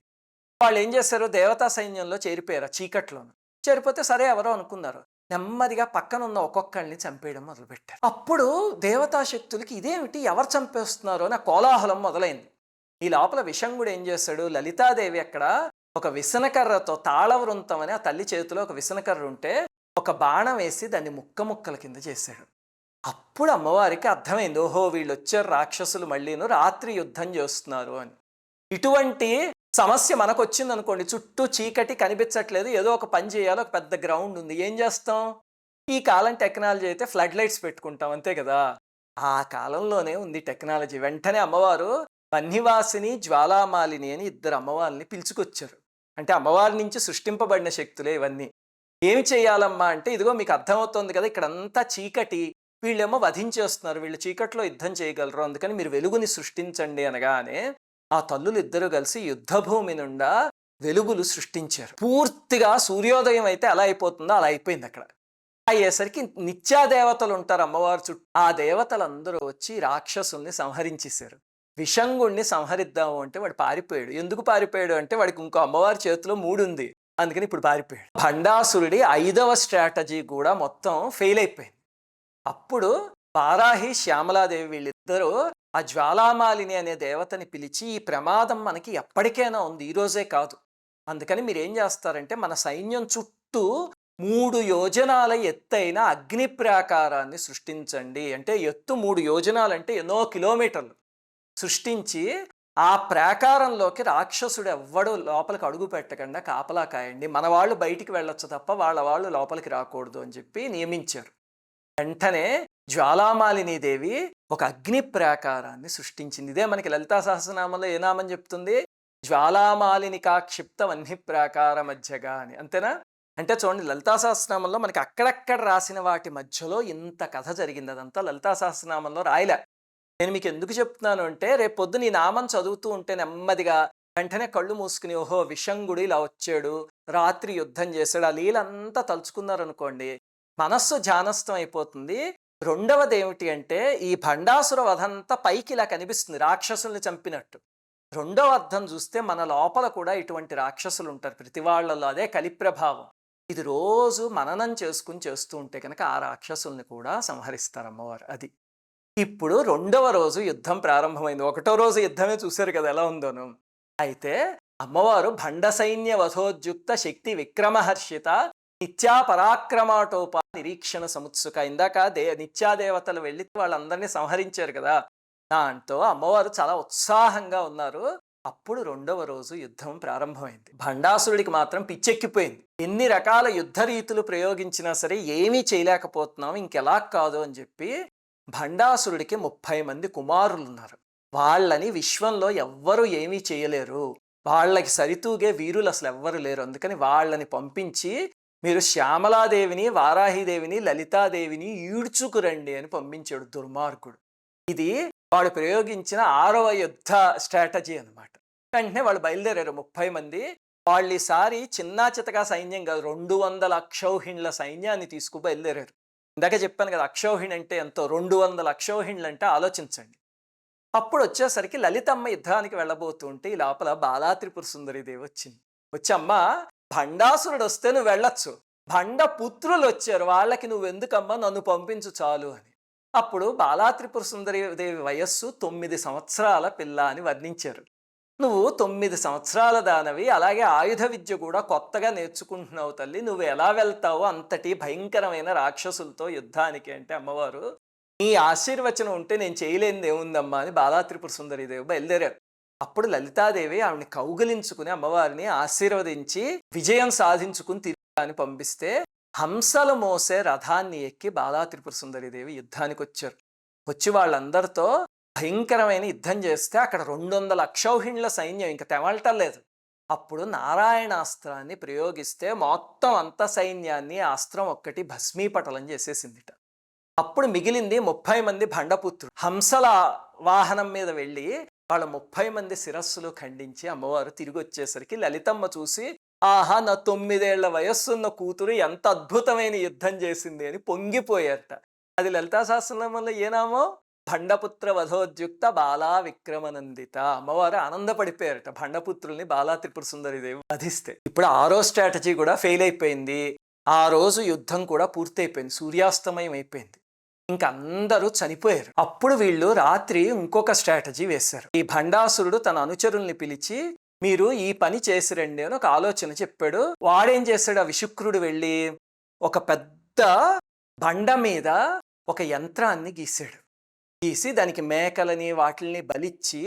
వాళ్ళు ఏం చేశారు, దేవతా సైన్యంలో చేరిపోయారు ఆ చీకట్లోను. చేరిపోతే సరే ఎవరో అనుకున్నారు. నెమ్మదిగా పక్కన ఉన్న ఒక్కొక్కళ్ళని చంపేయడం మొదలుపెట్టారు. అప్పుడు దేవతా శక్తులకి ఇదేమిటి, ఎవరు చంపేస్తున్నారో అని కోలాహలం మొదలైంది. ఈ లోపల విషంగుడు ఏం చేశాడు, లలితాదేవి అక్కడ ఒక విసనకర్రతో, తాళవృంతం అని ఆ తల్లి చేతిలో ఒక విసనకర్ర ఉంటే ఒక బాణం వేసి దాన్ని ముక్క ముక్కల కింద చేశాడు. అప్పుడు అమ్మవారికి అర్థమైంది, ఓహో వీళ్ళు వచ్చారు రాక్షసులు, మళ్ళీను రాత్రి యుద్ధం చేస్తున్నారు అని. ఇటువంటి సమస్య మనకు వచ్చింది అనుకోండి, చుట్టూ చీకటి కనిపించట్లేదు, ఏదో ఒక పని చేయాలి, ఒక పెద్ద గ్రౌండ్ ఉంది, ఏం చేస్తాం? ఈ కాలం టెక్నాలజీ అయితే ఫ్లడ్ లైట్స్ పెట్టుకుంటాం, అంతే కదా. ఆ కాలంలోనే ఉంది టెక్నాలజీ. వెంటనే అమ్మవారు వన్నివాసిని, జ్వాలామాలిని అని 2 అమ్మవారిని పిలుచుకొచ్చారు. అంటే అమ్మవారి నుంచి సృష్టింపబడిన శక్తులే ఇవన్నీ. ఏమి చేయాలమ్మా అంటే, ఇదిగో మీకు అర్థమవుతోంది కదా, ఇక్కడంతా చీకటి, వీళ్ళేమో వధించేస్తున్నారు, వీళ్ళు చీకట్లో యుద్ధం చేయగలరు, అందుకని మీరు వెలుగుని సృష్టించండి అనగానే ఆ తల్లులు 2 కలిసి యుద్ధభూమి నుండా వెలుగులు సృష్టించారు. పూర్తిగా సూర్యోదయం అయితే ఎలా అయిపోతుందో అలా అయిపోయింది. అక్కడ అయ్యేసరికి నిత్యాదేవతలు ఉంటారు అమ్మవారు చుట్టూ, ఆ దేవతలందరూ వచ్చి రాక్షసుల్ని సంహరించేశారు. విషంగుణ్ణి సంహరిద్దాము అంటే వాడు పారిపోయాడు. ఎందుకు పారిపోయాడు అంటే, వాడికి ఇంకో అమ్మవారి చేతిలో 3 ఉంది, అందుకని ఇప్పుడు పారిపోయాడు. భండాసురుడి 5వ స్ట్రాటజీ కూడా మొత్తం ఫెయిల్ అయిపోయింది. అప్పుడు వారాహి, శ్యామలాదేవి వీళ్ళిద్దరూ ఆ జ్వాలామాలిని అనే దేవతని పిలిచి, ఈ ప్రమాదం మనకి ఎప్పటికైనా ఉంది, ఈరోజే కాదు, అందుకని మీరు ఏం చేస్తారంటే మన సైన్యం చుట్టూ 3 యోజనాల ఎత్తైన అగ్ని ప్రాకారాన్ని సృష్టించండి. అంటే ఎత్తు 3 యోజనాలంటే ఎన్నో కిలోమీటర్లు సృష్టించి, ఆ ప్రాకారంలోకి రాక్షసుడు ఎవ్వడు లోపలికి అడుగు పెట్టకుండా కాపలా కాయండి, మన వాళ్ళు బయటికి వెళ్ళొచ్చు తప్ప వాళ్ళ వాళ్ళు లోపలికి రాకూడదు అని చెప్పి నియమించారు. వెంటనే జ్వాలామాలిని దేవి ఒక అగ్ని ప్రాకారాన్ని సృష్టించింది. ఇదే మనకి లలితా సహస్రనామంలో ఏ నామం చెప్తుంది, జ్వాలామాలినికా క్షిప్త వన్హి ప్రాకార మధ్యగా అని, అంతేనా? అంటే చూడండి, లలితా సహస్రనామంలో మనకి అక్కడక్కడ రాసిన వాటి మధ్యలో ఇంత కథ జరిగింది. అదంతా లలితా సహస్రనామంలో రాయలే. నేను మీకు ఎందుకు చెప్తున్నాను అంటే, రేపు పొద్దున ఈ నామం చదువుతూ ఉంటే నెమ్మదిగా వెంటనే కళ్ళు మూసుకుని, ఓహో విషంగుడు ఇలా వచ్చాడు, రాత్రి యుద్ధం చేశాడు, ఆ లీలంతా తలుచుకున్నారనుకోండి, మనస్సు ధ్యానస్థం అయిపోతుంది. రెండవది ఏమిటి అంటే, ఈ భండాసుర వధంతా పైకి ఇలా కనిపిస్తుంది, రాక్షసుల్ని చంపినట్టు. రెండవ అర్థం చూస్తే మన లోపల కూడా ఇటువంటి రాక్షసులు ఉంటారు ప్రతి వాళ్ళలో, అదే కలి ప్రభావం. ఇది రోజు మననం చేసుకుని చేస్తూ ఉంటే కనుక ఆ రాక్షసుల్ని కూడా సంహరిస్తారు అమ్మవారు. అది ఇప్పుడు 2వ రోజు యుద్ధం ప్రారంభమైంది. 1వ రోజు యుద్ధమే చూశారు కదా ఎలా ఉందోను. అయితే అమ్మవారు భండ సైన్య వధోద్యుక్త శక్తి విక్రమహర్షిత నిత్యా పరాక్రమాటోప నిరీక్షణ సముత్సుక. ఇందాక నిత్యాదేవతలు వెళ్ళి వాళ్ళందరినీ సంహరించారు కదా, దాంతో అమ్మవారు చాలా ఉత్సాహంగా ఉన్నారు. అప్పుడు 2వ రోజు యుద్ధం ప్రారంభమైంది. భండాసురుడికి మాత్రం పిచ్చెక్కిపోయింది. ఎన్ని రకాల యుద్ధ రీతులు ప్రయోగించినా సరే ఏమీ చేయలేకపోతున్నాం, ఇంకెలా కాదు అని చెప్పి భండాసురుడికి 30 మంది కుమారులు ఉన్నారు. వాళ్ళని విశ్వంలో ఎవ్వరూ ఏమీ చేయలేరు, వాళ్ళకి సరితూగే వీరులు అసలు ఎవ్వరు లేరు, అందుకని వాళ్ళని పంపించి మీరు శ్యామలాదేవిని, వారాహిదేవిని, లలితాదేవిని ఈడ్చుకురండి అని పంపించాడు దుర్మార్గుడు. ఇది వాడు ప్రయోగించిన 6వ యుద్ధ స్ట్రాటజీ అనమాట. వెంటనే వాళ్ళు బయలుదేరారు 30 మంది. వాళ్ళు ఈసారి చిన్నా చితకా సైన్యం కాదు, 200 అక్షౌహిణుల సైన్యాన్ని తీసుకు బయలుదేరారు. ఇందాక చెప్పాను కదా అక్షౌహిణి అంటే ఎంతో, 200 అక్షౌహిణులు అంటే ఆలోచించండి. అప్పుడు వచ్చేసరికి లలితమ్మ యుద్ధానికి వెళ్ళబోతుంటే ఈ లోపల బాలా త్రిపుర సుందరీదేవి వచ్చింది. వచ్చి, అమ్మ భండాసురుడు వస్తే నువ్వు వెళ్ళొచ్చు, భండ పుత్రులు వచ్చారు, వాళ్ళకి నువ్వెందుకమ్మా, నన్ను పంపించు చాలు అని. అప్పుడు బాలా త్రిపుర సుందరీదేవి వయస్సు 9 సంవత్సరాల పిల్ల అని వర్ణించారు. నువ్వు 9 సంవత్సరాల దానవి, అలాగే ఆయుధ విద్య కూడా కొత్తగా నేర్చుకుంటున్నావు తల్లి, నువ్వు ఎలా వెళ్తావో అంతటి భయంకరమైన రాక్షసులతో యుద్ధానికి అంటే అమ్మవారు, నీ ఆశీర్వచనం ఉంటే నేను చేయలేనిది ఏముందమ్మా అని బాలా త్రిపుర సుందరీదేవి బయలుదేరారు. అప్పుడు లలితాదేవి ఆవిడని కౌగిలించుకుని అమ్మవారిని ఆశీర్వదించి విజయం సాధించుకుని తిరిగి పంపిస్తే, హంసలు మోసే రథాన్ని ఎక్కి బాలా త్రిపుర సుందరీదేవి యుద్ధానికి వచ్చారు. వచ్చి వాళ్ళందరితో భయంకరమైన యుద్ధం చేస్తే అక్కడ 200 అక్షౌహిణుల సైన్యం ఇంకా తెమలటలేదు. అప్పుడు నారాయణాస్త్రాన్ని ప్రయోగిస్తే మొత్తం అంత సైన్యాన్ని ఆ అస్త్రం ఒక్కటి భస్మీపటలం చేసేసిందిట. అప్పుడు మిగిలింది 30 మంది భండపుత్రులు. హంసల వాహనం మీద వెళ్ళి వాళ్ళ 30 మంది శిరస్సులు ఖండించి అమ్మవారు తిరిగి వచ్చేసరికి లలితమ్మ చూసి, ఆహా! నా 9 ఏళ్ల వయస్సున్న కూతురు ఎంత అద్భుతమైన యుద్ధం చేసింది అని పొంగిపోయారట. అది లలితా సహస్రనామంలో ఏ నామం? భండపుత్ర వధోద్యుక్త బాలా విక్రమనందిత. అమ్మవారు ఆనందపడిపోయారట భండపుత్రుల్ని బాలా త్రిపుర సుందరీదేవి వధిస్తే. ఇప్పుడు ఆరో స్ట్రాటజీ కూడా ఫెయిల్ అయిపోయింది. ఆ రోజు యుద్ధం కూడా పూర్తయిపోయింది. సూర్యాస్తమయం అయిపోయింది. ఇంక అందరూ చనిపోయారు. అప్పుడు వీళ్ళు రాత్రి ఇంకొక స్ట్రాటజీ వేశారు. ఈ భండాసురుడు తన అనుచరుల్ని పిలిచి మీరు ఈ పని చేసి రండి అని ఒక ఆలోచన చెప్పాడు. వాడేం చేశాడు? ఆ విశుక్రుడు వెళ్ళి ఒక పెద్ద బండ మీద ఒక యంత్రాన్ని గీశాడు. గీసి దానికి మేకలని వాటిల్ని బలిచ్చి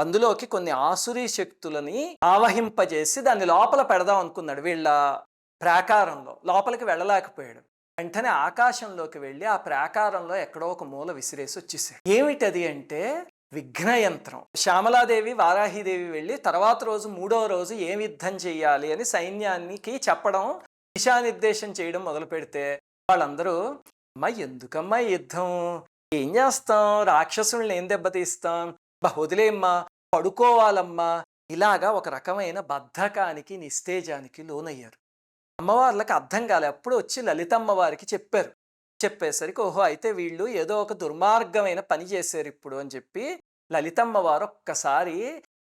అందులోకి కొన్ని ఆసురీ శక్తులని ఆవహింపజేసి దాన్ని లోపల పెడదాం అనుకున్నాడు. వీళ్ళ ప్రాకారంలో లోపలికి వెళ్ళలేకపోయాడు. వెంటనే ఆకాశంలోకి వెళ్ళి ఆ ప్రాకారంలో ఎక్కడో ఒక మూల విసిరేసి వచ్చేసాడు. ఏమిటది అంటే విఘ్నయంత్రం. శ్యామలాదేవి వారాహిదేవి వెళ్ళి తర్వాత రోజు మూడవ రోజు ఏం యుద్ధం చెయ్యాలి అని సైన్యానికి చెప్పడం, దిశానిర్దేశం చేయడం మొదలు పెడితే వాళ్ళందరూ అమ్మా ఎందుకమ్మా యుద్ధం, ఏం చేస్తాం, రాక్షసుల్ని ఏం దెబ్బతీస్తాం, వదిలేమ్మా, పడుకోవాలమ్మా, ఇలాగా ఒక రకమైన బద్ధకానికి నిస్తేజానికి లోనయ్యారు. అమ్మవార్లకు అర్థం కాలే. అప్పుడు వచ్చి లలితమ్మవారికి చెప్పారు. చెప్పేసరికి ఓహో అయితే వీళ్ళు ఏదో ఒక దుర్మార్గమైన పని చేశారు ఇప్పుడు అని చెప్పి లలితమ్మవారు ఒక్కసారి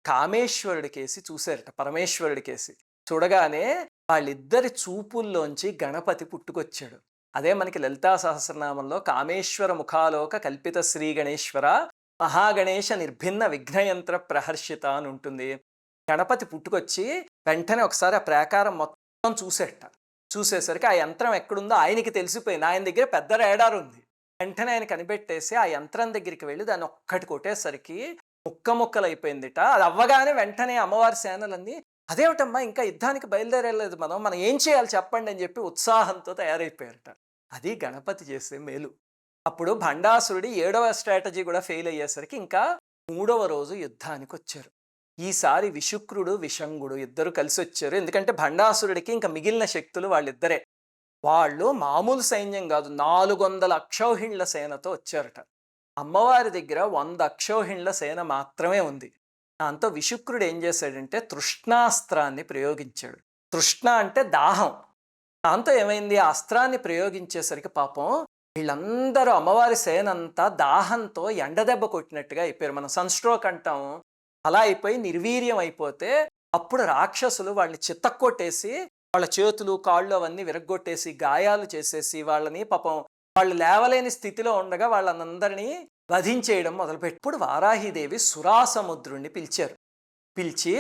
కామేశ్వరుడికేసి చూశారట, పరమేశ్వరుడికేసి. చూడగానే వాళ్ళిద్దరి చూపుల్లోంచి గణపతి పుట్టుకొచ్చాడు. అదే మనకి లలితా సహస్రనామంలో కామేశ్వర ముఖాలోక కల్పిత శ్రీ గణేశ్వర మహాగణేశ నిర్భిన్న విఘ్నయంత్ర ప్రహర్షిత అని ఉంటుంది. గణపతి పుట్టుకొచ్చి వెంటనే ఒకసారి ఆ ప్రాకారం మొత్తం చూసేట. చూసేసరికి ఆ యంత్రం ఎక్కడుందో ఆయనకి తెలిసిపోయింది. ఆయన దగ్గర పెద్ద రేడార్ ఉంది. వెంటనే ఆయన కనిపెట్టేసి ఆ యంత్రం దగ్గరికి వెళ్ళి దాన్ని ఒక్కటి కొట్టేసరికి ముక్కలైపోయిందిట. అది అవ్వగానే వెంటనే అమ్మవారి సేనలన్నీ అదేమిటమ్మా ఇంకా యుద్ధానికి బయలుదేరలేదు, మనం ఏం చేయాలి చెప్పండి అని చెప్పి ఉత్సాహంతో తయారైపోయారట. అది గణపతి చేసే మేలు. అప్పుడు భండాసురుడి 7వ స్ట్రాటజీ కూడా ఫెయిల్ అయ్యేసరికి ఇంకా 3వ రోజు యుద్ధానికి వచ్చారు. ఈసారి విశుక్రుడు విషంగుడు ఇద్దరు కలిసి వచ్చారు. ఎందుకంటే భండాసురుడికి ఇంకా మిగిలిన శక్తులు వాళ్ళిద్దరే. వాళ్ళు మామూలు సైన్యం కాదు, 400 అక్షౌహిణ్ల సేనతో వచ్చారట. అమ్మవారి దగ్గర 100 అక్షౌహిణ్ల సేన మాత్రమే ఉంది. దాంతో విశుక్రుడు ఏం చేశాడంటే తృష్ణాస్త్రాన్ని ప్రయోగించాడు. తృష్ణ అంటే దాహం. దాంతో ఏమైంది, ఆ అస్త్రాన్ని ప్రయోగించేసరికి పాపం వీళ్ళందరూ అమ్మవారి సేనంతా దాహంతో ఎండదెబ్బ కొట్టినట్టుగా అయిపోయారు. మనం సన్స్ట్రోక్ అంటాం, అలా అయిపోయి నిర్వీర్యం అయిపోతే అప్పుడు రాక్షసులు వాళ్ళని చిత్తక్కొట్టేసి వాళ్ళ చేతులు కాళ్ళు అవన్నీ విరగ్గొట్టేసి గాయాలు చేసేసి వాళ్ళని పాపం వాళ్ళు లేవలేని స్థితిలో ఉండగా వాళ్ళందరినీ వధించేయడం మొదలుపెట్టి ఇప్పుడు వారాహిదేవి సురాసముద్రుణ్ణి పిలిచారు. పిలిచి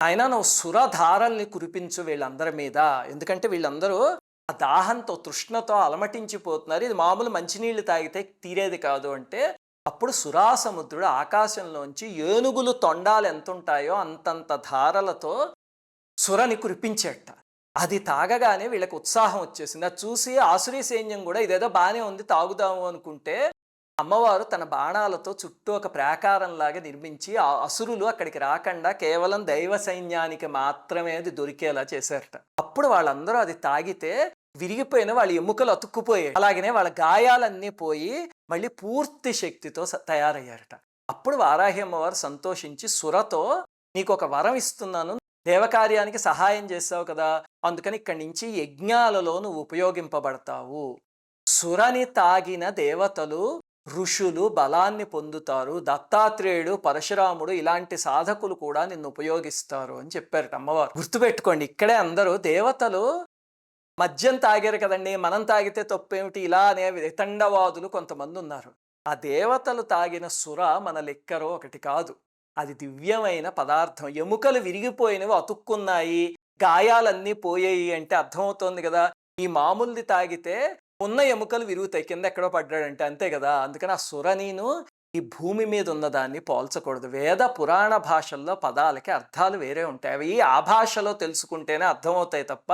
ఆయన నువ్వు సురధారల్ని కురిపించు వీళ్ళందరి మీద, ఎందుకంటే వీళ్ళందరూ ఆ దాహంతో తృష్ణతో అలమటించిపోతున్నారు, ఇది మామూలు మంచినీళ్ళు తాగితే తీరేది కాదు అంటే అప్పుడు సురాసముద్రుడు ఆకాశంలోంచి ఏనుగులు తొండాలు ఎంతుంటాయో అంతంత ధారలతో సురని కురిపించేట. అది తాగగానే వీళ్ళకి ఉత్సాహం వచ్చేసింది. అది చూసి ఆసురీ సైన్యం కూడా ఇదేదో బాగానే ఉంది తాగుదాము అనుకుంటే అమ్మవారు తన బాణాలతో చుట్టూ ఒక ప్రాకారంలాగా నిర్మించి ఆ అసురులు అక్కడికి రాకుండా కేవలం దైవ సైన్యానికి మాత్రమే అది దొరికేలా చేశారట. అప్పుడు వాళ్ళందరూ అది తాగితే విరిగిపోయిన వాళ్ళ ఎముకలు అతుక్కుపోయాయి. అలాగనే వాళ్ళ గాయాలన్నీ పోయి మళ్ళీ పూర్తి శక్తితో తయారయ్యారట. అప్పుడు వారాహి అమ్మవారు సంతోషించి సురతో నీకు ఒక వరం ఇస్తున్నాను, దేవకార్యానికి సహాయం చేస్తావు కదా, అందుకని ఇక్కడి నుంచి యజ్ఞాలలో నువ్వు ఉపయోగింపబడతావు. సురని తాగిన దేవతలు ఋషులు బలాన్ని పొందుతారు, దత్తాత్రేయుడు పరశురాముడు ఇలాంటి సాధకులు కూడా నిన్ను ఉపయోగిస్తారు అని చెప్పారట అమ్మవారు. గుర్తుపెట్టుకోండి, ఇక్కడే అందరూ దేవతలు మద్యం తాగారు కదండి, మనం తాగితే తప్పేమిటి ఇలా అనే వితండవాదులు కొంతమంది ఉన్నారు. ఆ దేవతలు తాగిన సుర మన లెక్కరో ఒకటి కాదు, అది దివ్యమైన పదార్థం. ఎముకలు విరిగిపోయినవి అతుక్కున్నాయి, గాయాలన్నీ పోయాయి అంటే అర్థమవుతోంది కదా, ఈ మామూలుది తాగితే ఉన్న ఎముకలు విరుగుతాయి, కింద ఎక్కడో పడ్డాడంటే, అంతే కదా. అందుకని ఆ సురనీను ఈ భూమి మీద ఉన్నదాన్ని పోల్చకూడదు. వేద పురాణ భాషల్లో పదాలకి అర్థాలు వేరే ఉంటాయి, అవి ఆ భాషలో తెలుసుకుంటేనే అర్థమవుతాయి తప్ప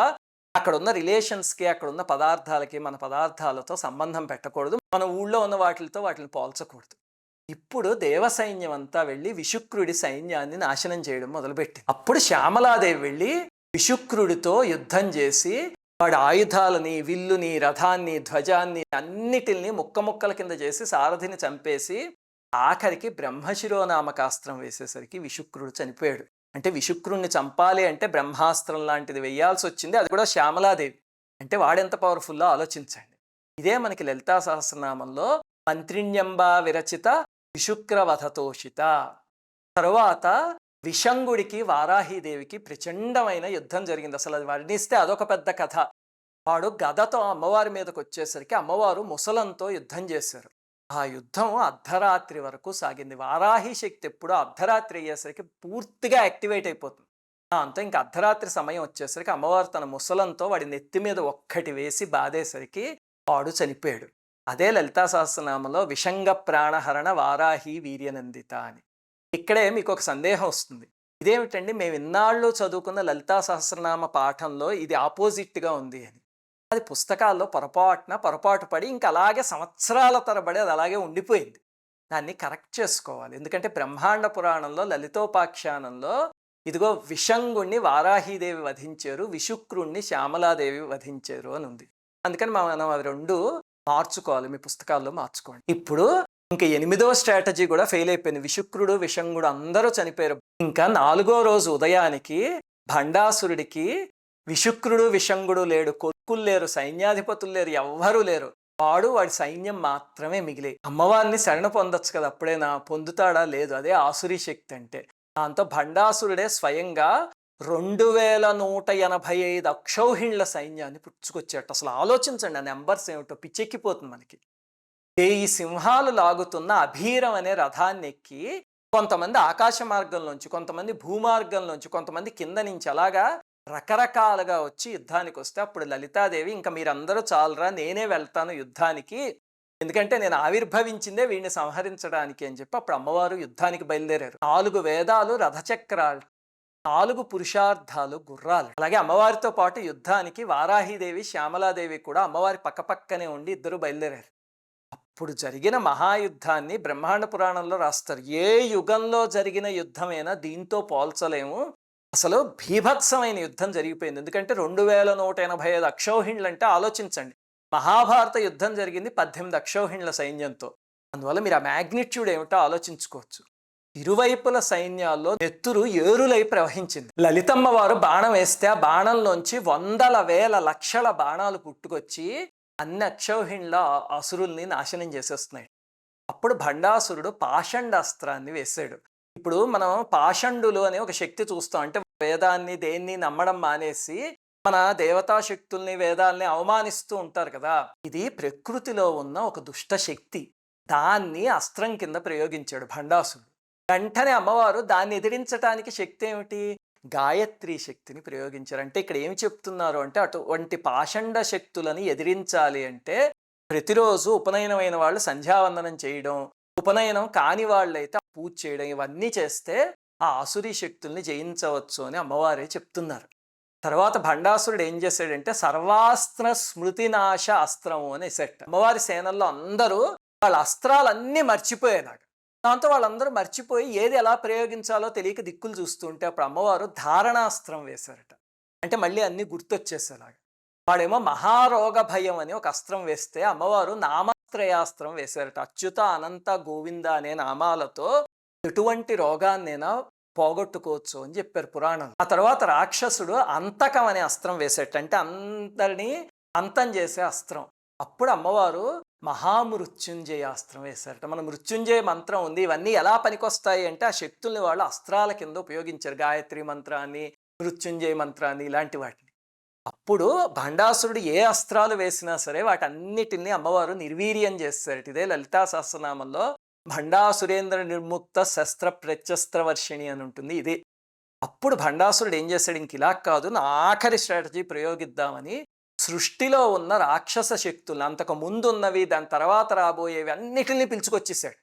అక్కడున్న రిలేషన్స్కి అక్కడున్న పదార్థాలకి మన పదార్థాలతో సంబంధం పెట్టకూడదు, మన ఊళ్ళో ఉన్న వాటిని పోల్చకూడదు. ఇప్పుడు దేవసైన్యం అంతా వెళ్ళి విశుక్రుడి సైన్యాన్ని నాశనం చేయడం మొదలుపెట్టింది. అప్పుడు శ్యామలాదేవి వెళ్ళి విశుక్రుడితో యుద్ధం చేసి వాడి ఆయుధాలని, విల్లుని, రథాన్ని, ధ్వజాన్ని అన్నిటిని ముక్కల కింద చేసి సారథిని చంపేసి ఆఖరికి బ్రహ్మశిరోనామకాస్త్రం వేసేసరికి విశుక్రుడు చనిపోయాడు. అంటే విశుక్రుణ్ణి చంపాలి అంటే బ్రహ్మాస్త్రం లాంటిది వెయ్యాల్సి వచ్చింది, అది కూడా శ్యామలాదేవి. అంటే వాడెంత పవర్ఫుల్లో ఆలోచించండి. ఇదే మనకి లలితా సహస్రనామంలో మంత్రిణ్యంబా విరచిత విశుక్రవధతోషిత. తరువాత విషంగుడికి వారాహీదేవికి ప్రచండమైన యుద్ధం జరిగింది. అసలు అది వర్ణిస్తే అదొక పెద్ద కథ. వాడు గదతో అమ్మవారి మీదకి వచ్చేసరికి అమ్మవారు ముసలంతో యుద్ధం చేశారు. ఆ యుద్ధం అర్ధరాత్రి వరకు సాగింది. వారాహి శక్తి ఎప్పుడో అర్ధరాత్రి అయ్యేసరికి పూర్తిగా యాక్టివేట్ అయిపోతుంది. దాంతో ఇంకా అర్ధరాత్రి సమయం వచ్చేసరికి అమ్మవారు తన ముసలంతో వాడి నెత్తి మీద ఒక్కటి వేసి బాధేసరికి వాడు చనిపోయాడు. అదే లలితా సహస్రనామంలో విషంగ ప్రాణహరణ వారాహి వీర్యనందిత అని. ఇక్కడే మీకు ఒక సందేహం వస్తుంది, ఇదేమిటండి మేము ఇన్నాళ్ళు చదువుకున్న లలితా సహస్రనామ పాఠంలో ఇది ఆపోజిట్గా ఉంది అని. అది పుస్తకాల్లో పొరపాటు పడి ఇంకా అలాగే సంవత్సరాల తరబడి అది అలాగే ఉండిపోయింది. దాన్ని కరెక్ట్ చేసుకోవాలి. ఎందుకంటే బ్రహ్మాండ పురాణంలో లలితోపాఖ్యానంలో ఇదిగో విషంగుణ్ణి వారాహీదేవి వధించారు, విశుక్రుణ్ణి శ్యామలాదేవి వధించారు అని ఉంది. అందుకని మనం అవి రెండు మార్చుకోవాలి, మీ పుస్తకాల్లో మార్చుకోండి. ఇప్పుడు ఇంకా 8వ స్ట్రాటజీ కూడా ఫెయిల్ అయిపోయింది. విశుక్రుడు విషంగుడు అందరూ చనిపోయారు. ఇంకా 4వ రోజు ఉదయానికి భండాసురుడికి విశుక్రుడు విషంగుడు లేడు, కొడుకులు లేరు, సైన్యాధిపతులు లేరు, ఎవ్వరూ లేరు. వాడి సైన్యం మాత్రమే మిగిలి. అమ్మవారిని శరణ పొందొచ్చు కదా, అప్పుడేనా పొందుతాడా? లేదు. అదే ఆసురీ శక్తి అంటే. దాంతో భండాసురుడే స్వయంగా 2185 అక్షౌహిణ్ల సైన్యాన్ని పుచ్చుకొచ్చేట. అసలు ఆలోచించండి, ఆ నెంబర్స్ ఏమిటో పిచ్చెక్కిపోతుంది మనకి. 1000 సింహాలు లాగుతున్న అభీరం అనే రథాన్ని ఎక్కి కొంతమంది ఆకాశ మార్గంలోంచి, కొంతమంది భూమార్గంలోంచి, కొంతమంది కింద నుంచి అలాగా రకరకాలుగా వచ్చి యుద్ధానికి వస్తే అప్పుడు లలితాదేవి ఇంకా మీరందరూ చాలరా, నేనే వెళ్తాను యుద్ధానికి, ఎందుకంటే నేను ఆవిర్భవించిందే వీడిని సంహరించడానికి అని చెప్పి అప్పుడు అమ్మవారు యుద్ధానికి బయలుదేరారు. 4 వేదాలు రథచక్రాలు, 4 పురుషార్థాలు గుర్రాలు. అలాగే అమ్మవారితో పాటు యుద్ధానికి వారాహీదేవి శ్యామలాదేవి కూడా అమ్మవారి పక్కపక్కనే ఉండి ఇద్దరు బయలుదేరారు. అప్పుడు జరిగిన మహాయుద్ధాన్ని బ్రహ్మాండ పురాణంలో రాస్తారు. ఏ యుగంలో జరిగిన యుద్ధమైనా దీంతో పోల్చలేము. అసలు భీభత్సమైన యుద్ధం జరిగిపోయింది. ఎందుకంటే 2185 అక్షౌహిణ్లు అంటే ఆలోచించండి. మహాభారత యుద్ధం జరిగింది 18 అక్షౌహిణ్ల సైన్యంతో. అందువల్ల మీరు ఆ మ్యాగ్నిట్యూడ్ ఏమిటో ఆలోచించుకోవచ్చు. ఇరువైపుల సైన్యాల్లో నెత్తురు ఏరులై ప్రవహించింది. లలితమ్మ వారు బాణం వేస్తే ఆ బాణంలోంచి వందల వేల లక్షల బాణాలు పుట్టుకొచ్చి అన్ని అక్షౌహిణ్ల అసురుల్ని నాశనం చేసేస్తున్నాయి. అప్పుడు భండాసురుడు పాషండ అస్త్రాన్ని వేశాడు. ఇప్పుడు మనం పాషండులు అనే ఒక శక్తి చూస్తాం. అంటే వేదాన్ని దేన్ని నమ్మడం మానేసి మన దేవతా శక్తుల్ని వేదాల్ని అవమానిస్తూ ఉంటారు కదా. ఇది ప్రకృతిలో ఉన్న ఒక దుష్ట శక్తి. దాన్ని అస్త్రం కింద ప్రయోగించాడు భండాసురుడు. వెంటనే అమ్మవారు దాన్ని ఎదిరించడానికి శక్తి ఏమిటి? గాయత్రి శక్తిని ప్రయోగించారు. అంటే ఇక్కడ ఏమి చెప్తున్నారు అంటే అటువంటి పాషండ శక్తులని ఎదిరించాలి అంటే ప్రతిరోజు ఉపనయనమైన వాళ్ళు సంధ్యావందనం చేయడం, ఉపనయనం కాని వాళ్ళైతే పూజ చేయడం, ఇవన్నీ చేస్తే ఆ ఆసురీ శక్తుల్ని జయించవచ్చు అని అమ్మవారే చెప్తున్నారు. తర్వాత భండాసురుడు ఏం చేశాడంటే సర్వాస్త్ర స్మృతినాశ అస్త్రము అనే సెట్. అమ్మవారి సేనల్లో అందరూ వాళ్ళ అస్త్రాలన్నీ మర్చిపోయేలాగా. దాంతో వాళ్ళందరూ మర్చిపోయి ఏది ఎలా ప్రయోగించాలో తెలియక దిక్కులు చూస్తుంటే అప్పుడు అమ్మవారు ధారణాస్త్రం వేశారట. అంటే మళ్ళీ అన్నీ గుర్తొచ్చేసేలాగా. వాడేమో మహారోగ భయం అని ఒక అస్త్రం వేస్తే అమ్మవారు నామత్రయాస్త్రం వేశారట. అచ్యుత అనంత గోవింద అనే నామాలతో ఎటువంటి రోగాన్నైనా పోగొట్టుకోవచ్చు అని చెప్పారు పురాణం. ఆ తర్వాత రాక్షసుడు అంతకం అనే అస్త్రం వేసేట. అంటే అందరినీ అంతం చేసే అస్త్రం. అప్పుడు అమ్మవారు మహామృత్యుంజయ అస్త్రం వేశారట. మన మృత్యుంజయ మంత్రం ఉంది. ఇవన్నీ ఎలా పనికొస్తాయి అంటే ఆ శక్తుల్ని వాళ్ళు అస్త్రాల కింద ఉపయోగించారు. గాయత్రి మంత్రాన్ని, మృత్యుంజయ మంత్రాన్ని, ఇలాంటి వాటిని. అప్పుడు భండాసురుడు ఏ అస్త్రాలు వేసినా సరే వాటన్నిటిని అమ్మవారు నిర్వీర్యం చేస్తారట. ఇదే లలితా సహస్రనామంలో భండాసురేంద్ర నిర్ముక్త శస్త్ర ప్రత్యస్త్ర వర్షిణి అని ఉంటుంది. ఇదే. అప్పుడు భండాసురుడు ఏం చేశాడు, ఇంక ఇలా కాదు, నా ఆఖరి స్ట్రాటజీ ప్రయోగిద్దామని సృష్టిలో ఉన్న రాక్షస శక్తులు, అంతకు ముందున్నవి దాని తర్వాత రాబోయేవి అన్నిటిని పిలుచుకొచ్చేసాట.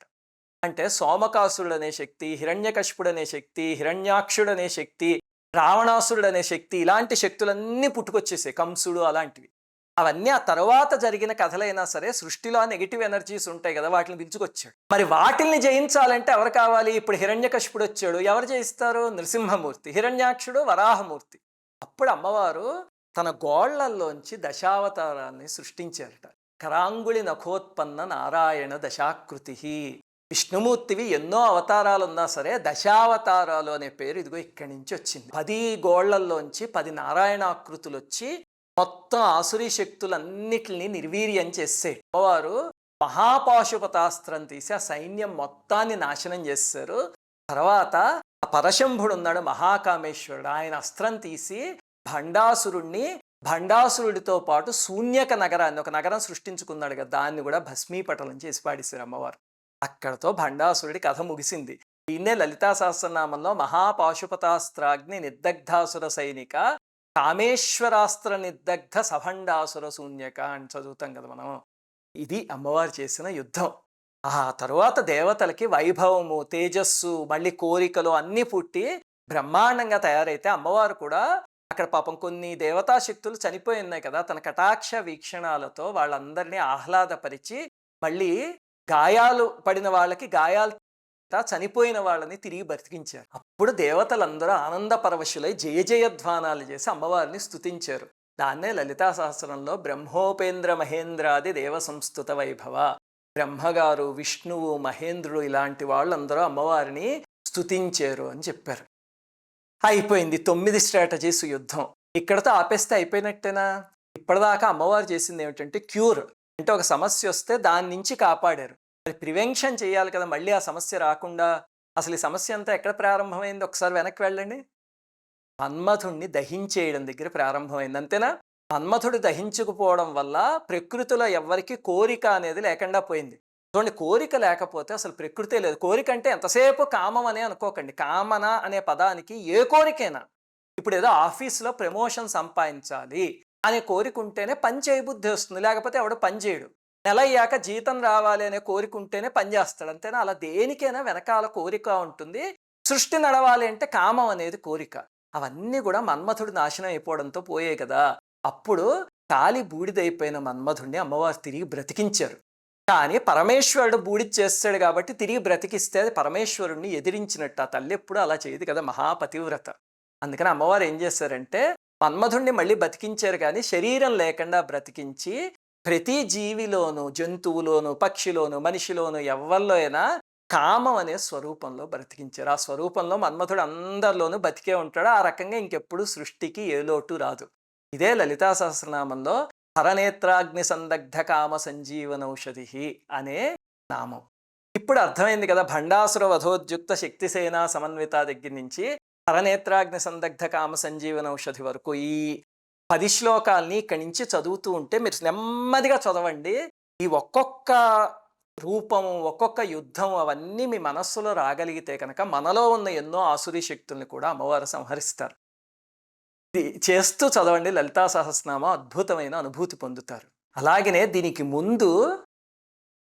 అంటే సోమకాసురుడు అనే శక్తి, హిరణ్యకశిపుడు అనే శక్తి, హిరణ్యాక్షుడు అనే శక్తి, రావణాసురుడు అనే శక్తి, ఇలాంటి శక్తులన్నీ పుట్టుకొచ్చేసాయి. కంసుడు అలాంటివి. అవన్నీ ఆ తర్వాత జరిగిన కథలైనా సరే సృష్టిలో నెగిటివ్ ఎనర్జీస్ ఉంటాయి కదా, వాటిని పిలుచుకొచ్చాడు. మరి వాటిల్ని జయించాలంటే ఎవరు కావాలి? ఇప్పుడు హిరణ్యకశిపుడు వచ్చాడు, ఎవరు జయిస్తారు? నృసింహమూర్తి. హిరణ్యాక్షుడు వరాహమూర్తి. అప్పుడు అమ్మవారు తన గోళ్లల్లోంచి దశావతారాన్ని సృష్టించారట. కరాంగుళి నఖోత్పన్న నారాయణ దశాకృతి. విష్ణుమూర్తివి ఎన్నో అవతారాలు ఉన్నా సరే దశావతారాలు అనే పేరు ఇదిగో ఇక్కడి నుంచి వచ్చింది. 10 గోళ్లల్లోంచి 10 నారాయణాకృతులు వచ్చి మొత్తం ఆసురీ శక్తులన్నిటిని నిర్వీర్యం చేసేయి. అమ్మవారు మహాపాశుపతాస్త్రం తీసి ఆ సైన్యం మొత్తాన్ని నాశనం చేశారు. తర్వాత ఆ పరశంభుడు ఉన్నాడు, మహాకామేశ్వరుడు, ఆయన అస్త్రం తీసి భండాసురుడితో పాటు శూన్యక నగరాన్ని, ఒక నగరం సృష్టించుకున్నాడు కదా, దాన్ని కూడా భస్మీపటలం చేసి పాడేశారు అమ్మవారు. అక్కడతో భండాసురుడి కథ ముగిసింది. దీన్నే లలితా సహస్రనామంలో మహాపాశుపతాస్త్రాగ్ని నిర్దగ్ధాసుర సైనిక కామేశ్వరాస్త్ర నిర్దగ్ధ సభండాసుర శూన్యక అని చదువుతాం కదా మనం. ఇది అమ్మవారు చేసిన యుద్ధం. ఆ తరువాత దేవతలకి వైభవము, తేజస్సు, మళ్ళీ కోరికలు అన్నీ పుట్టి బ్రహ్మాండంగా తయారైతే అమ్మవారు కూడా అక్కడ పాపం కొన్ని దేవతా శక్తులు చనిపోయి ఉన్నాయి కదా, తన కటాక్ష వీక్షణాలతో వాళ్ళందరినీ ఆహ్లాదపరిచి మళ్ళీ గాయాలు పడిన వాళ్ళకి గాయాలు చనిపోయిన వాళ్ళని తిరిగి బ్రతికించారు. అప్పుడు దేవతలందరూ ఆనంద పరవశులై జయ జయధ్వానాలు చేసి అమ్మవారిని స్తుతించారు. దాన్నే లలితా సహస్రంలో బ్రహ్మోపేంద్ర మహేంద్రాది దేవ సంస్థుత వైభవ, బ్రహ్మగారు, విష్ణువు, మహేంద్రుడు ఇలాంటి వాళ్ళందరూ అమ్మవారిని స్తుతించారు అని చెప్పారు. అయిపోయింది 9 స్ట్రాటజీస్ యుద్ధం. ఇక్కడతో ఆపేస్తే అయిపోయినట్టేనా? ఇప్పటిదాకా అమ్మవారు చేసింది ఏమిటంటే క్యూర్, అంటే ఒక సమస్య వస్తే దాని నుంచి కాపాడారు. మరి ప్రివెన్షన్ చేయాలి కదా, మళ్ళీ ఆ సమస్య రాకుండా. అసలు ఈ సమస్య అంతా ఎక్కడ ప్రారంభమైంది? ఒకసారి వెనక్కి వెళ్ళండి. మన్మథుణ్ణి దహించేయడం దగ్గర ప్రారంభమైంది, అంతేనా? మన్మథుడు దహించుకుపోవడం వల్ల ప్రకృతిలో ఎవరికి కోరిక అనేది లేకుండా పోయింది. చూడండి, కోరిక లేకపోతే అసలు ప్రకృతే లేదు. కోరిక అంటే ఎంతసేపు కామం అనే అనుకోకండి. కామన అనే పదానికి ఏ కోరికైనా, ఇప్పుడు ఏదో ఆఫీస్లో ప్రమోషన్ సంపాదించాలి అనే కోరిక ఉంటేనే పని చేయబుద్ధి వస్తుంది, లేకపోతే ఎవడు పని చేయడు. నెల అయ్యాక జీతం రావాలి అనే కోరిక ఉంటేనే పని చేస్తాడు, అంతేనా? అలా దేనికైనా వెనకాల కోరిక ఉంటుంది. సృష్టి నడవాలి అంటే కామం అనేది కోరిక. అవన్నీ కూడా మన్మథుడు నాశనం అయిపోవడంతో పోయాయి కదా. అప్పుడు కాలి బూడిదైపోయిన మన్మథుడిని అమ్మవారు తిరిగి బ్రతికించారు. కానీ పరమేశ్వరుడు బూడిద చేస్తాడు కాబట్టి తిరిగి బ్రతికిస్తే అది పరమేశ్వరుణ్ణి ఎదిరించినట్టు. ఆ తల్లి ఎప్పుడు అలా చేయదు కదా, మహాపతివ్రత. అందుకని అమ్మవారు ఏం చేశారంటే మన్మథుడిని మళ్ళీ బతికించారు, కానీ శరీరం లేకుండా బ్రతికించి ప్రతి జీవిలోనూ, జంతువులోను, పక్షిలోను, మనిషిలోను, ఎవరిలో అయినా కామం అనే స్వరూపంలో బ్రతికించారు. ఆ స్వరూపంలో మన్మథుడు అందరిలోనూ బతికే ఉంటాడు. ఆ రకంగా ఇంకెప్పుడు సృష్టికి ఏ లోటు రాదు. ఇదే లలితా సహస్రనామంలో హరనేత్రాగ్ని సందగ్ధ కామ సంజీవనౌషధి అనే నామం. ఇప్పుడు అర్థమైంది కదా, భండాసుర వధోద్యుక్త శక్తిసేన సమన్విత దగ్గర నుంచి హరనేత్రాగ్ని సందగ్ధ కామ సంజీవనౌషధి వరకు ఈ 10 శ్లోకాల్ని ఇక్కడి నుంచి చదువుతూ ఉంటే మీరు నెమ్మదిగా చదవండి. ఈ ఒక్కొక్క రూపం, ఒక్కొక్క యుద్ధం అవన్నీ మీ మనస్సులో రాగలిగితే కనుక మనలో ఉన్న ఎన్నో ఆసురీ శక్తుల్ని కూడా అమ్మవారు సంహరిస్తారు. ఇది చేస్తూ చదవండి లలితా సహస్రనామం, అద్భుతమైన అనుభూతి పొందుతారు. అలాగనే దీనికి ముందు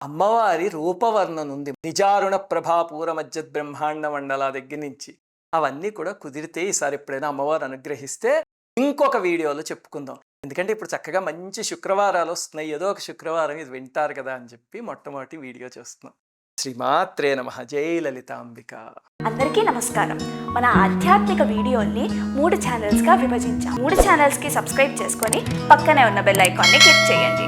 అమ్మవారి రూపవర్ణన ఉంది. నిజారుణ ప్రభా పూరమజ్జద్ బ్రహ్మాండ మండల దగ్గర నుంచి అవన్నీ కూడా కుదిరితే ఈసారి ఎప్పుడైనా అమ్మవారు అనుగ్రహిస్తే ఇంకొక వీడియోలో చెప్పుకుందాం. ఎందుకంటే ఇప్పుడు చక్కగా మంచి శుక్రవారాలు వస్తున్నాయి, ఏదో ఒక శుక్రవారం ఇది వింటారు కదా అని చెప్పి మొట్టమొదటి వీడియో చేస్తున్నాం. శ్రీమాత్రే నమః. జై లలితాంబిక. అందరికీ నమస్కారం. మన ఆధ్యాత్మిక వీడియోల్ని 3 ఛానల్స్గా విభజించాం. 3 ఛానల్స్కి సబ్స్క్రైబ్ చేసుకొని పక్కనే ఉన్న బెల్ ఐకాన్ని క్లిక్ చేయండి.